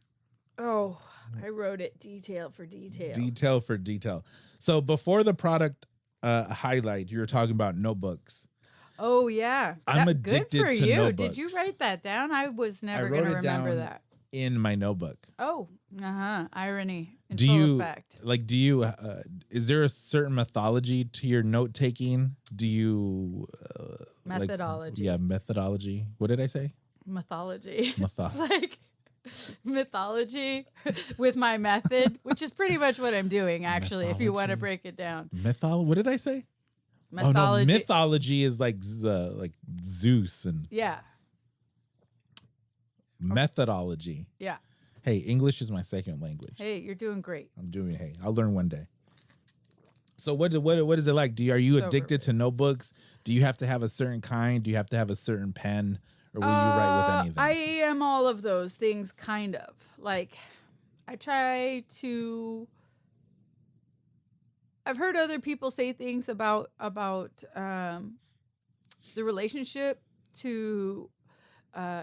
Oh, I wrote it detail for detail. Detail for detail. So before the product highlight, you were talking about notebooks. Oh, yeah. I'm addicted good for to you. notebooks. Did you write that down? I was never going to remember that. In my notebook. Oh, irony in full effect. Is there a certain methodology to your note taking? Do you methodology? Methodology. What did I say? Mythology. Mythology with my method, which is pretty much what I'm doing, actually. If you want to break it down. What did I say? Mythology. Oh, no, mythology is like Zeus and methodology. Yeah. Hey, English is my second language. Hey, you're doing great. I'll learn one day. So what is it like? Are you addicted to notebooks? Do you have to have a certain kind? Do you have to have a certain pen, or will you write with anything? I am all of those things, kind of. Like, I try to. I've heard other people say things about the relationship to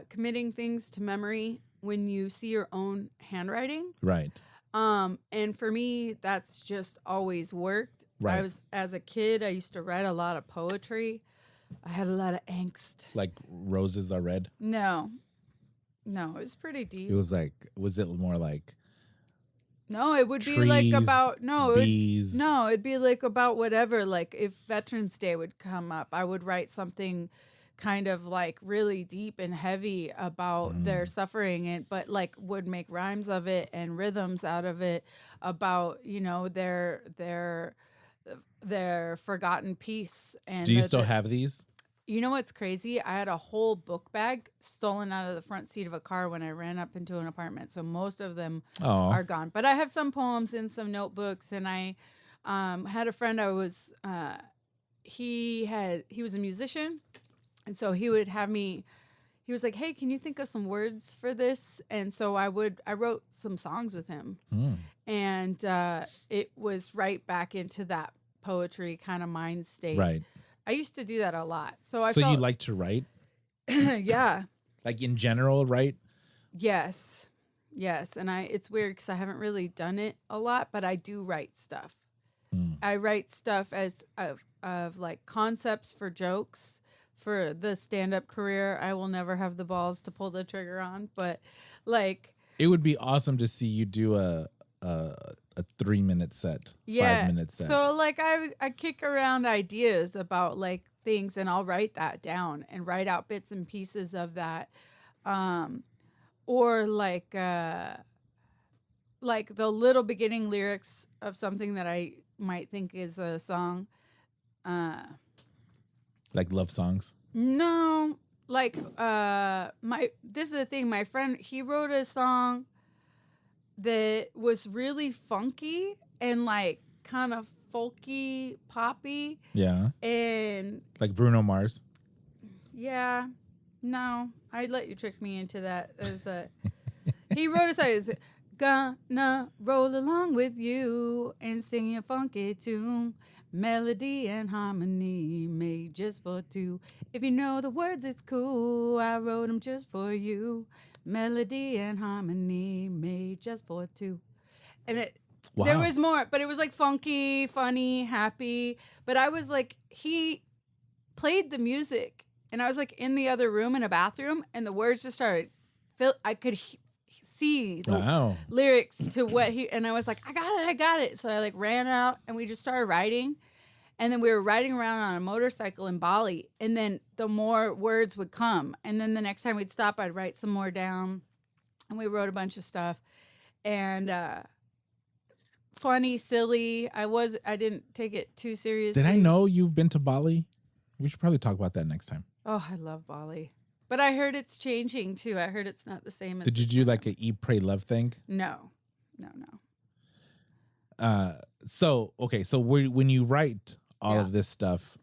committing things to memory when you see your own handwriting. Right. And for me, that's just always worked. Right. As a kid, I used to write a lot of poetry. I had a lot of angst. Like roses are red? No, it was pretty deep. Was it more like? No, it would trees, be like about bees. It'd be like about whatever. Like if Veterans Day would come up, I would write something kind of like really deep and heavy about their suffering, but like would make rhymes of it and rhythms out of it about their forgotten peace. And do you still have these? You know what's crazy? I had a whole book bag stolen out of the front seat of a car when I ran up into an apartment. So most of them are gone. But I have some poems in some notebooks. And I had a friend he was a musician. And so he would have me, he was like, hey, can you think of some words for this? And so I wrote some songs with him. And it was right back into that poetry kind of mind state. Right. I used to do that a lot. So you like to write? Yeah. Like in general, right? Yes. And it's weird because I haven't really done it a lot, but I do write stuff. I write stuff of like concepts for jokes for the stand-up career. I will never have the balls to pull the trigger on, but like it would be awesome to see you do a 3-minute set, 5-minute set. So like I kick around ideas about like things and I'll write that down and write out bits and pieces of that. Or like the little beginning lyrics of something that I might think is a song. Like love songs? No, like this is the thing. My friend, he wrote a song that was really funky and like kind of folky, poppy. Yeah. And like Bruno Mars. Yeah. No, I'd let you trick me into that. He wrote a song. It's, gonna roll along with you and sing a funky tune. Melody and harmony made just for two. If you know the words, it's cool. I wrote them just for you. Melody and harmony made just for two. And there was more, but it was like funky, funny, happy. But I was like, he played the music, and I was like in the other room in a bathroom, and the words just started. I could see the lyrics to what and I was like, I got it. So I like ran out, and we just started writing, and then we were riding around on a motorcycle in Bali, and then the more words would come, and then the next time we'd stop, I'd write some more down, and we wrote a bunch of stuff, and funny, silly. I didn't take it too seriously. Did I know you've been to Bali? We should probably talk about that next time. Oh, I love Bali. But I heard it's changing, too. I heard it's not the same as... Did you do like a Eat, Pray, Love thing? No. So when you write all of this stuff,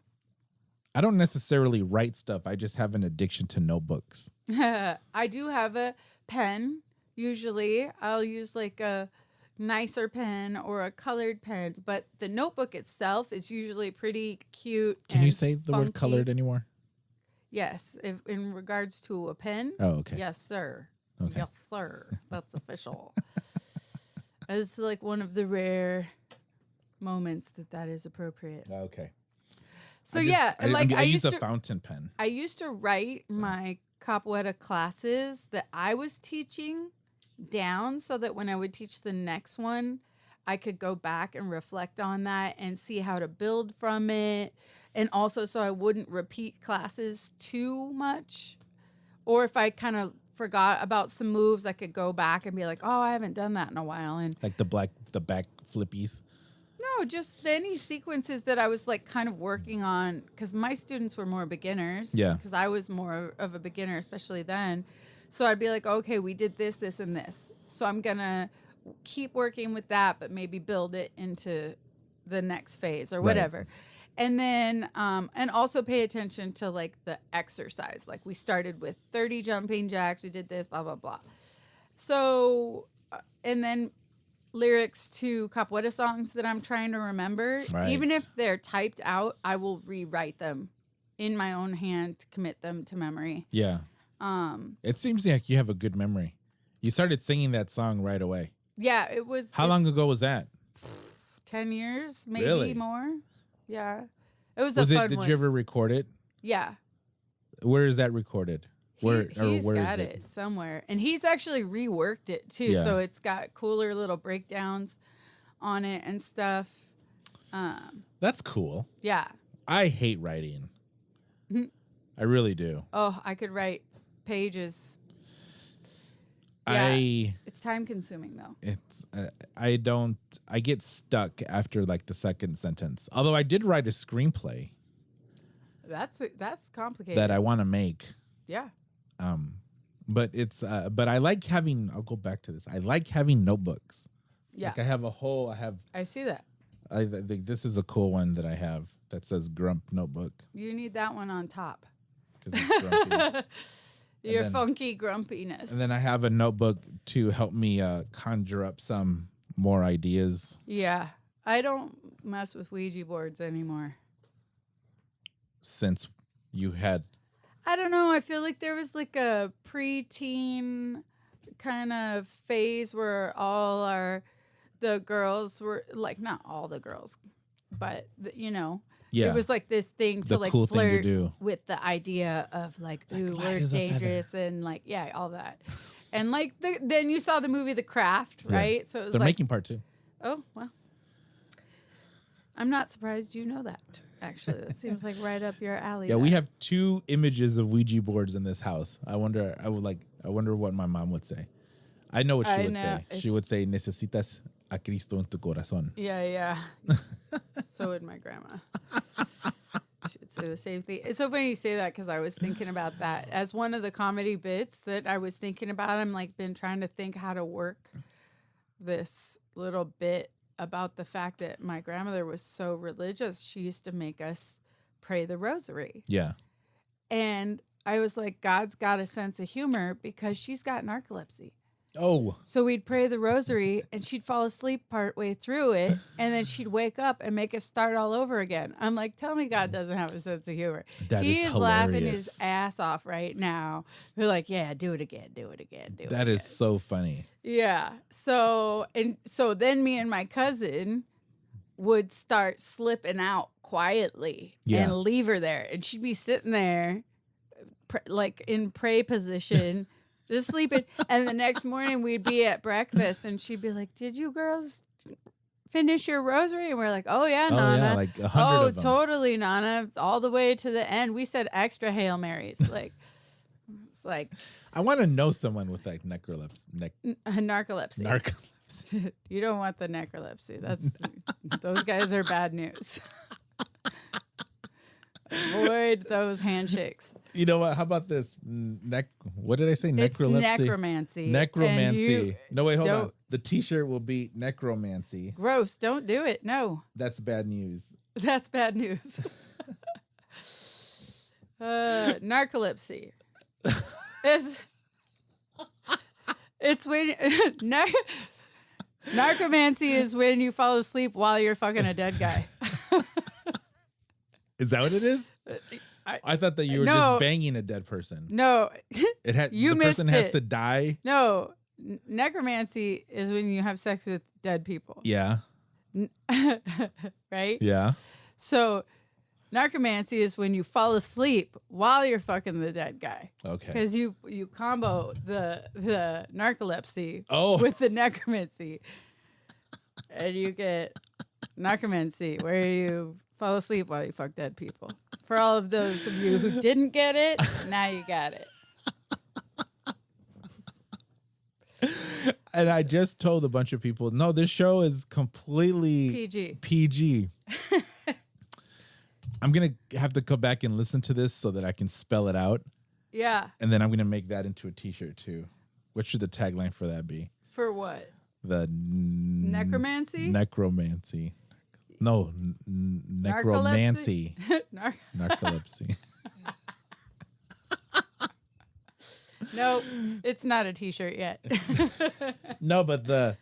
I don't necessarily write stuff. I just have an addiction to notebooks. I do have a pen, usually. I'll use like a nicer pen or a colored pen. But the notebook itself is usually pretty cute. Can you say the word colored anymore? Yes, in regards to a pen. Oh, okay. Yes, sir. Okay. Yes, sir. That's official. It's like one of the rare moments that is appropriate. Okay. So I use a fountain pen. I used to write my capoeira classes that I was teaching down so that when I would teach the next one, I could go back and reflect on that and see how to build from it. And also so I wouldn't repeat classes too much. Or if I kind of forgot about some moves, I could go back and be like, oh, I haven't done that in a while. And like the back flippies. No, just any sequences that I was like kind of working on, because my students were more beginners. Yeah. Because I was more of a beginner, especially then. So I'd be like, okay, we did this, this, and this. So I'm going to keep working with that, but maybe build it into the next phase or whatever. Right. And then, and also pay attention to like the exercise. Like we started with 30 jumping jacks. We did this, blah, blah, blah. So, and then lyrics to capoeira songs that I'm trying to remember. Right. Even if they're typed out, I will rewrite them in my own hand to commit them to memory. Yeah. It seems like you have a good memory. You started singing that song right away. Yeah, it was. How long ago was that? 10 years, maybe really? More. Yeah. It was a fun one. Did you ever record it? Yeah. Where is that recorded? Where got it somewhere. And he's actually reworked it too. Yeah. So it's got cooler little breakdowns on it and stuff. That's cool. Yeah. I hate writing. I really do. Oh, I could write pages. Yeah, it's time consuming though. It's I get stuck after like the second sentence. Although I did write a screenplay. That's complicated. That I want to make. Yeah. But it's but I like having. I'll go back to this. I like having notebooks. Yeah. Like I see that. I think this is a cool one that I have that says Grump Notebook. You need that one on top. 'Cause it's grumpy. Your funky grumpiness. And then I have a notebook to help me conjure up some more ideas. Yeah. I don't mess with Ouija boards anymore. Since you had... I don't know. I feel like there was like a preteen kind of phase where the girls were like, not all the girls, but it was like this thing to like cool flirt with the idea of like, ooh, we're dangerous and like, yeah, all that. And like, then you saw the movie The Craft, right? Yeah. So it was They're making part 2. Oh, well. I'm not surprised you know that, actually. That seems like right up your alley. Yeah, we have 2 images of Ouija boards in this house. I wonder what my mom would say. I know what she would say. She would say, necesitas a Cristo en tu corazón. Yeah. So would my grandma. should say the same thing. It's so funny you say that because I was thinking about that as one of the comedy bits that I was thinking about. I'm like been trying to think how to work this little bit about the fact that my grandmother was so religious. She used to make us pray the rosary. Yeah. And I was like, God's got a sense of humor because she's got narcolepsy. Oh. So we'd pray the rosary and she'd fall asleep partway through it. And then she'd wake up and make us start all over again. I'm like, tell me God doesn't have a sense of humor. He is laughing his ass off right now. We're like, yeah, do it again. That is so funny. Yeah. So then me and my cousin would start slipping out quietly and leave her there. And she'd be sitting there like in pray position. Just sleeping. And the next morning we'd be at breakfast and she'd be like, did you girls finish your rosary? And we're like, oh yeah, Nana. Yeah, like 100 of them. Totally, Nana. All the way to the end. We said extra Hail Marys. Like, it's like. I want to know someone with like narcolepsy. Narcolepsy. You don't want the necrolepsy. Those guys are bad news. Avoid those handshakes. You know what? How about this? What did I say? Necrolepsy. It's necromancy. Necromancy. No, wait, hold on. The T-shirt will be necromancy. Gross. Don't do it. No. That's bad news. That's bad news. Narcolepsy. It's when narcomancy is when you fall asleep while you're fucking a dead guy. Is that what it is? I thought that you were just banging a dead person. No, the person has to die. No, necromancy is when you have sex with dead people. Yeah. Right? Yeah. So narcomancy is when you fall asleep while you're fucking the dead guy. Okay. Because you combo the narcolepsy with the necromancy. And you get narcomancy where you fall asleep while you fuck dead people. For all of those of you who didn't get it, now you got it. And I just told a bunch of people, no, this show is completely PG. I'm going to have to go back and listen to this so that I can spell it out. Yeah. And then I'm going to make that into a T-shirt too. What should the tagline for that be? For what? The necromancy? Necromancy. No, necromancy. Narcolepsy. Nope, it's not a T-shirt yet. No, but the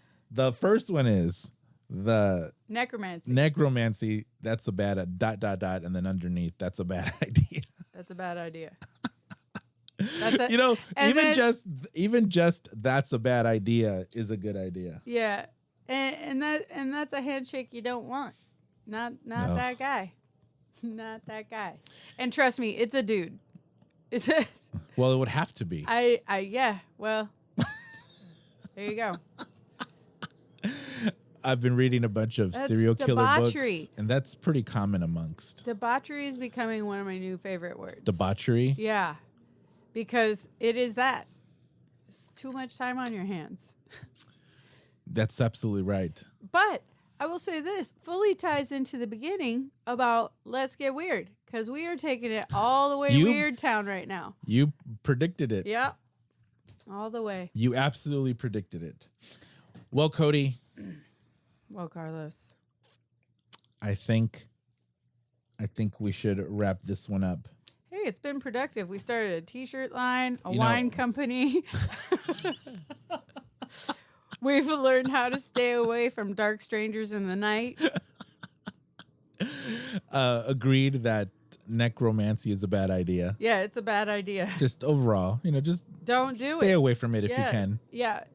first one is the necromancy. Necromancy. That's a bad ... and then underneath that's a bad idea. That's a bad idea. Even just that's a bad idea is a good idea. Yeah, and that's a handshake you don't want. Not that guy. Not that guy. And trust me, it's a dude. Well, it would have to be. Yeah. Well, there you go. I've been reading a bunch of serial killer books, and that's pretty common amongst. Debauchery is becoming one of my new favorite words. Debauchery? Yeah, because it is that. It's too much time on your hands. That's absolutely right. But I will say this fully ties into the beginning about let's get weird, because we are taking it all the way weird town right now. You predicted it. Yeah, all the way. You absolutely predicted it. Well, Coty. Well, Carlos. I think we should wrap this one up. Hey, it's been productive. We started a T-shirt line, a wine company. We've learned how to stay away from dark strangers in the night. Agreed that necromancy is a bad idea. Yeah, it's a bad idea. Just overall, just don't do stay away from it if you can. Yeah,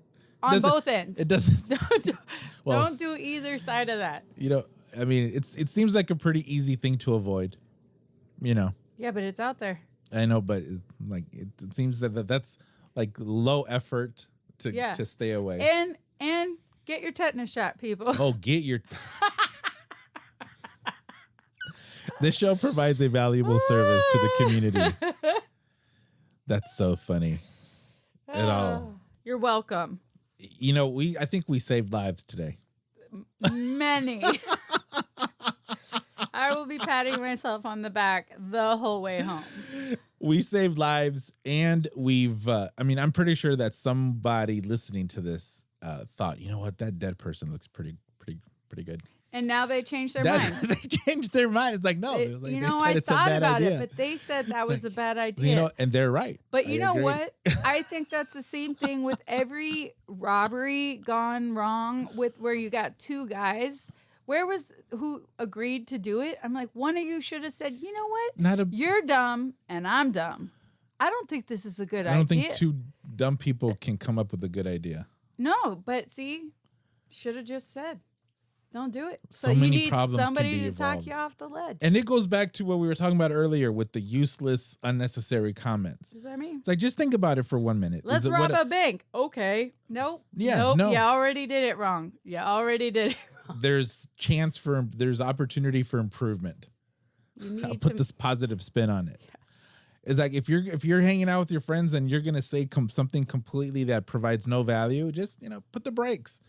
on both ends. It doesn't. Don't do either side of that. I mean, it seems like a pretty easy thing to avoid. Yeah, but it's out there. I know, but it seems that's like low effort to stay away. And get your tetanus shot, people. Oh, get your. This show provides a valuable service to the community. That's so funny. At all. You're welcome. I think we saved lives today. Many. I will be patting myself on the back the whole way home. We saved lives, and we've. I'm pretty sure that somebody listening to this thought, you know what, that dead person looks pretty good. And now they changed their mind. They changed their mind. It's like, no, I thought about it, but they said that was a bad idea. And they're right. But you know what? I think that's the same thing with every robbery gone wrong, with where you got two guys. Who agreed to do it? I'm like, one of you should have said, you know what? You're dumb and I'm dumb. I don't think this is a good idea. I don't think two dumb people can come up with a good idea. No, but see, should have just said. Don't do it. So many you need problems somebody can be to evolved. talk you off the ledge. And it goes back to what we were talking about earlier with the useless, unnecessary comments. That's what I mean. It's like, just think about it for 1 minute. Let's rob a bank. Okay. Nope. Yeah. Nope. No. You already did it wrong. There's there's opportunity for improvement. I'll put this positive spin on it. Yeah. It's like if you're hanging out with your friends and you're gonna say something completely that provides no value, just put the brakes.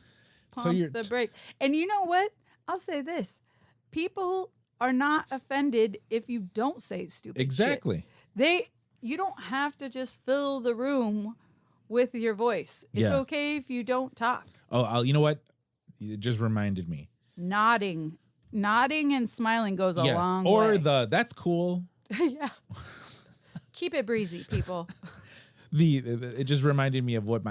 Pump the brake. And you know what? I'll say this: people are not offended if you don't say stupid. Exactly. Shit. You don't have to just fill the room with your voice. It's okay if you don't talk. Oh, you know what? It just reminded me. Nodding and smiling goes a long way. Or that's cool. Yeah. Keep it breezy, people. It just reminded me of what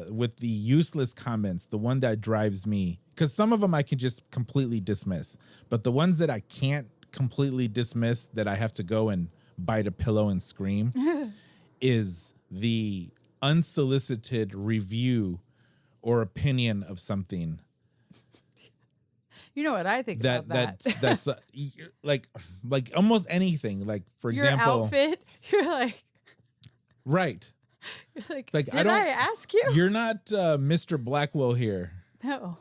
with the useless comments, the one that drives me, because some of them I can just completely dismiss, but the ones that I can't completely dismiss, that I have to go and bite a pillow and scream, is the unsolicited review or opinion of something. You know what I think about that? That's like almost anything. Like, for example, your outfit. You're like, right. You're like did I ask you? You're not Mr. Blackwell here. No.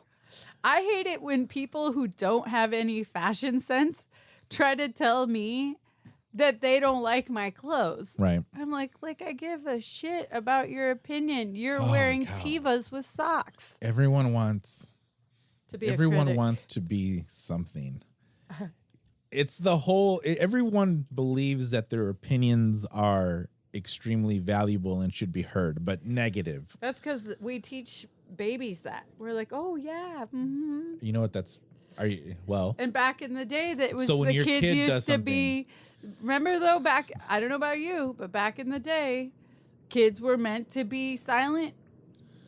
I hate it when people who don't have any fashion sense try to tell me that they don't like my clothes. Right. I'm like I give a shit about your opinion. You're wearing Tevas with socks. Everyone wants to be Everyone wants to be something. It's the whole. Everyone believes that their opinions are extremely valuable and should be heard, but negative. That's because we teach babies that. We're like, oh yeah. Mm-hmm. You know what? And back in the day, that was so when the your kids kid used does to be. Remember though, I don't know about you, but back in the day, kids were meant to be silent.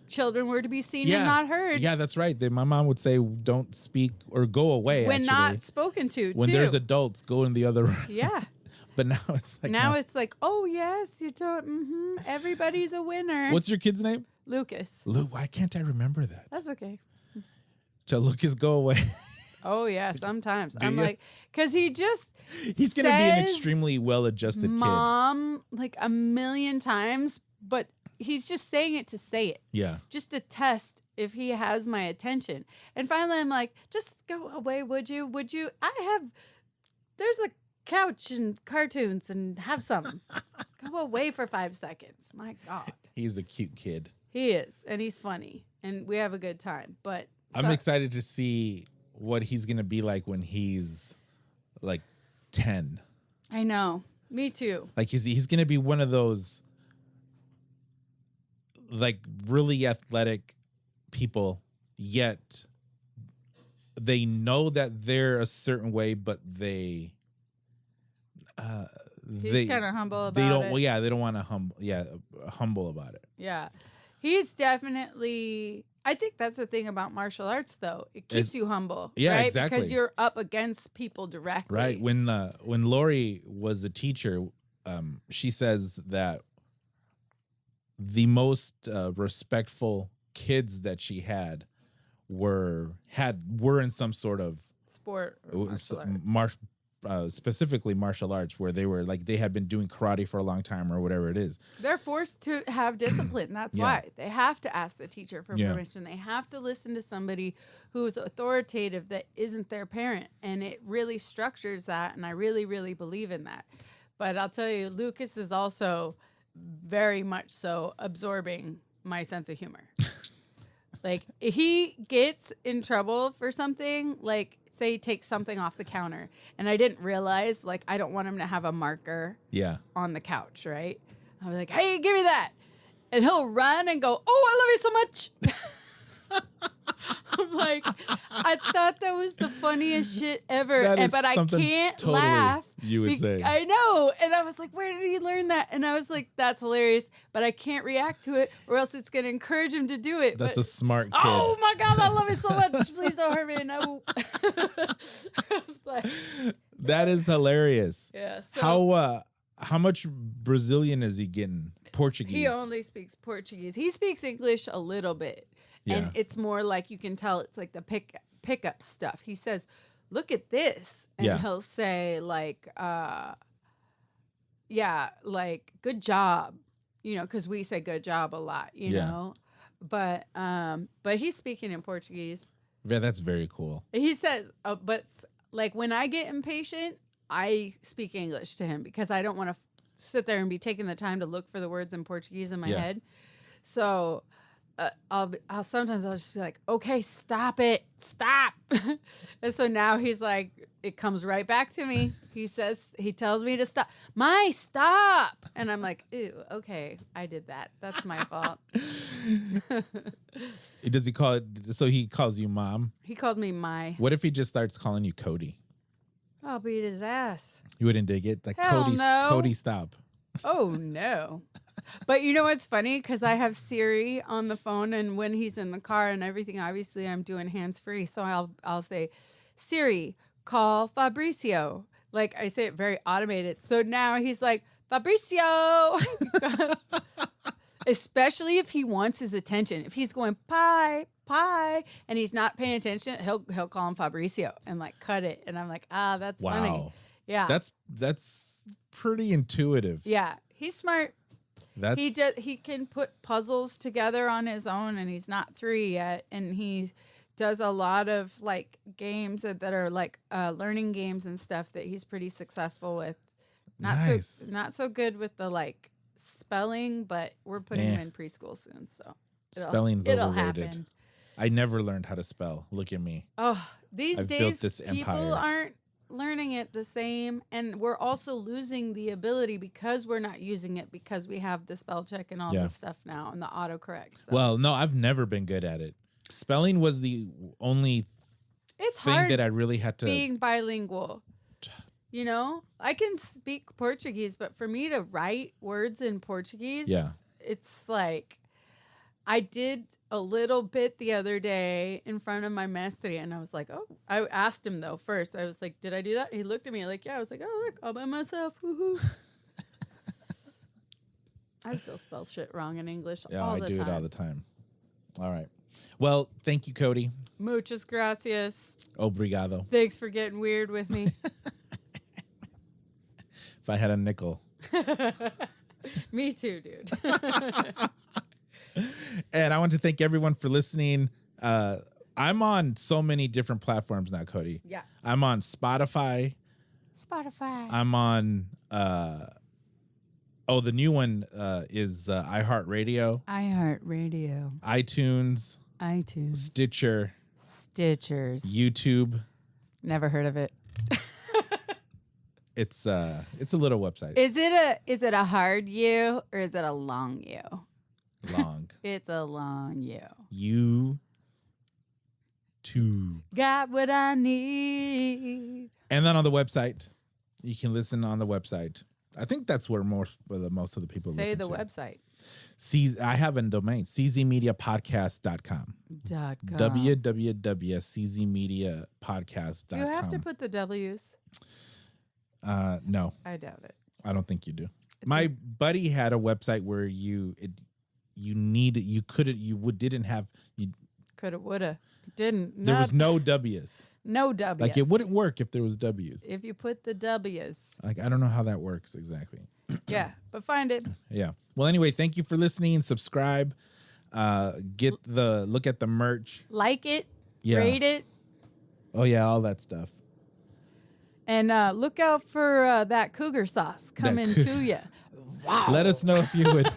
Children were to be seen and not heard. Yeah, that's right. My mom would say, don't speak or go away. When not spoken to, when there's adults, go in the other room. Yeah. But now it's like... it's like, oh, yes, you don't... everybody's a winner. What's your kid's name? Lucas. Why can't I remember that? That's okay. To Lucas go away. Oh, yeah, sometimes. I'm like... Because he's going to be an extremely well-adjusted kid. Mom, like a million times, but... He's just saying it to say it. Yeah. Just to test if he has my attention. And finally, I'm like, just go away, would you? Would you? There's a couch and cartoons and have some. Go away for 5 seconds. My God. He's a cute kid. He is. And he's funny. And we have a good time. But I'm excited to see what he's going to be like when he's like 10. I know. Me too. Like he's going to be one of those like really athletic people, yet they know that they're a certain way, but he's kind of humble about they don't it. Well, yeah, they don't want to humble about it. Yeah. He's definitely, I think that's the thing about martial arts though. It keeps you humble. Yeah, right? exactly. Because you're up against people directly. Right. When Lori was a teacher, she says that the most respectful kids that she had were in some sort of sport or martial art. Specifically martial arts, where they had been doing karate for a long time or whatever it is. They're forced to have discipline. That's why they have to ask the teacher for permission. They have to listen to somebody who's authoritative that isn't their parent, and it really structures that. And I really, really believe in that. But I'll tell you, Lucas is also very much so absorbing my sense of humor. Like, he gets in trouble for something, like, say he takes something off the counter, and I didn't realize, like, I don't want him to have a marker on the couch, right? I'll be like, hey, give me that. And he'll run and go, oh, I love you so much. I'm like, I thought that was the funniest shit ever, but I can't laugh. You would say. I know. And I was like, where did he learn that? And I was like, that's hilarious, but I can't react to it or else it's going to encourage him to do it. That's a smart kid. Oh my God, I love it so much. Please don't hurt me. No. I was like, that is hilarious. Yeah. So How much Brazilian is he getting? Portuguese? He only speaks Portuguese. He speaks English a little bit. Yeah. And it's more like you can tell it's like the pickup stuff. He says, look at this. And he'll say like, like, good job. You know, because we say good job a lot, you know. But he's speaking in Portuguese. Yeah, that's very cool. He says, but like when I get impatient, I speak English to him because I don't want to sit there and be taking the time to look for the words in Portuguese in my head. So I'll just be like, okay, stop it. And so now he's like, it comes right back to me. He tells me to stop. Stop. And I'm like, ew, okay, I did that. That's my fault. Does he call it, so he calls you mom? He calls me my. What if he just starts calling you Coty? I'll beat his ass. You wouldn't dig it? Like, Hell no. Coty, stop. Oh, no. But you know what's funny? Because I have Siri on the phone, and when he's in the car and everything, obviously I'm doing hands-free. So I'll say, Siri, call Fabricio. Like, I say it very automated. So now he's like, Fabricio. Especially if he wants his attention. If he's going, pie, and he's not paying attention, he'll call him Fabricio and like cut it. And I'm like, that's funny. Yeah. That's pretty intuitive. Yeah. He's smart. He can put puzzles together on his own, and he's not 3 yet. And he does a lot of like games that are like learning games and stuff that he's pretty successful with. Not so good with the like spelling, but we're putting him in preschool soon, so spelling's it'll overrated. Happen. I never learned how to spell. Look at me. Oh, these I've days built this people empire. aren't learning it the same, and we're also losing the ability because we're not using it because we have the spell check and all this stuff now and the autocorrect. So. Well, no, I've never been good at it. Spelling was the only thing that I really had to being bilingual. You know, I can speak Portuguese, but for me to write words in Portuguese, it's like I did a little bit the other day in front of my mestre, and I was like, oh, I asked him though first. I was like, did I do that? He looked at me like, yeah. I was like, oh, look, all by myself. Woohoo. I still spell shit wrong in English all the time. I do it all the time. All right. Well, thank you, Coty. Muchas gracias. Obrigado. Thanks for getting weird with me. If I had a nickel. Me too, dude. And I want to thank everyone for listening. I'm on so many different platforms now, Coty. Yeah. I'm on Spotify. I'm on the new one is iHeartRadio. iTunes. Stitcher. YouTube. Never heard of it. It's a little website. Is it a hard U or is it a long U? Long. It's a long U. YouTube. Got what I need. And then on the website, you can listen on the website. I think that's where most of the people say listen the to. website. I have a domain, czmediapodcast.com. www.czmediapodcast.com. You have to put the W's. No. I doubt it. I don't think you do. My buddy had a website where Coulda, woulda, didn't. There was no W's. No W's. Like it wouldn't work if there was W's. If you put the W's. Like I don't know how that works exactly. Yeah, but find it. Yeah. Well, anyway, thank you for listening. Subscribe. Look at the merch. Like it. Yeah. Rate it. Oh yeah, all that stuff. And look out for that cougar sauce coming to you. Wow. Let us know if you would.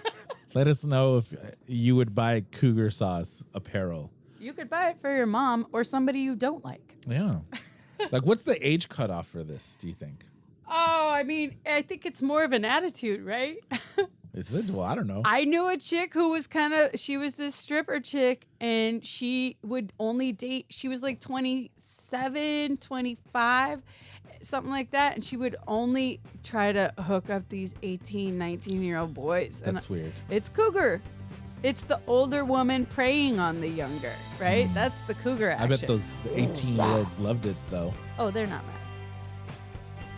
Let us know if you would buy cougar sauce apparel. You could buy it for your mom or somebody you don't like. Yeah. Like, what's the age cutoff for this, do you think? Oh, I mean, I think it's more of an attitude, right? Is it? Well, I don't know. I knew a chick who was she was this stripper chick, and she would only date, she was like 27, 25, something like that. And she would only try to hook up these 18, 19-year-old boys. That's weird. It's cougar. It's the older woman preying on the younger, right? That's the cougar action. I bet those 18-year-olds loved it, though. Oh, they're not mad.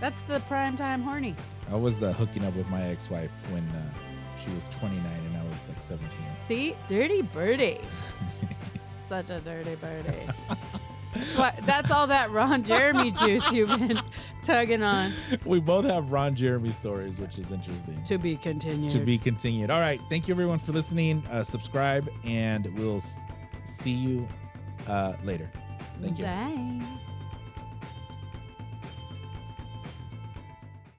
That's the primetime horny. I was hooking up with my ex-wife when she was 29 and I was like 17. See? Dirty birdie. Such a dirty birdie. That's all that Ron Jeremy juice you've been tugging on. We both have Ron Jeremy stories, which is interesting. To be continued. To be continued. All right. Thank you, everyone, for listening. Subscribe, and we'll see you later. Thank you. Bye.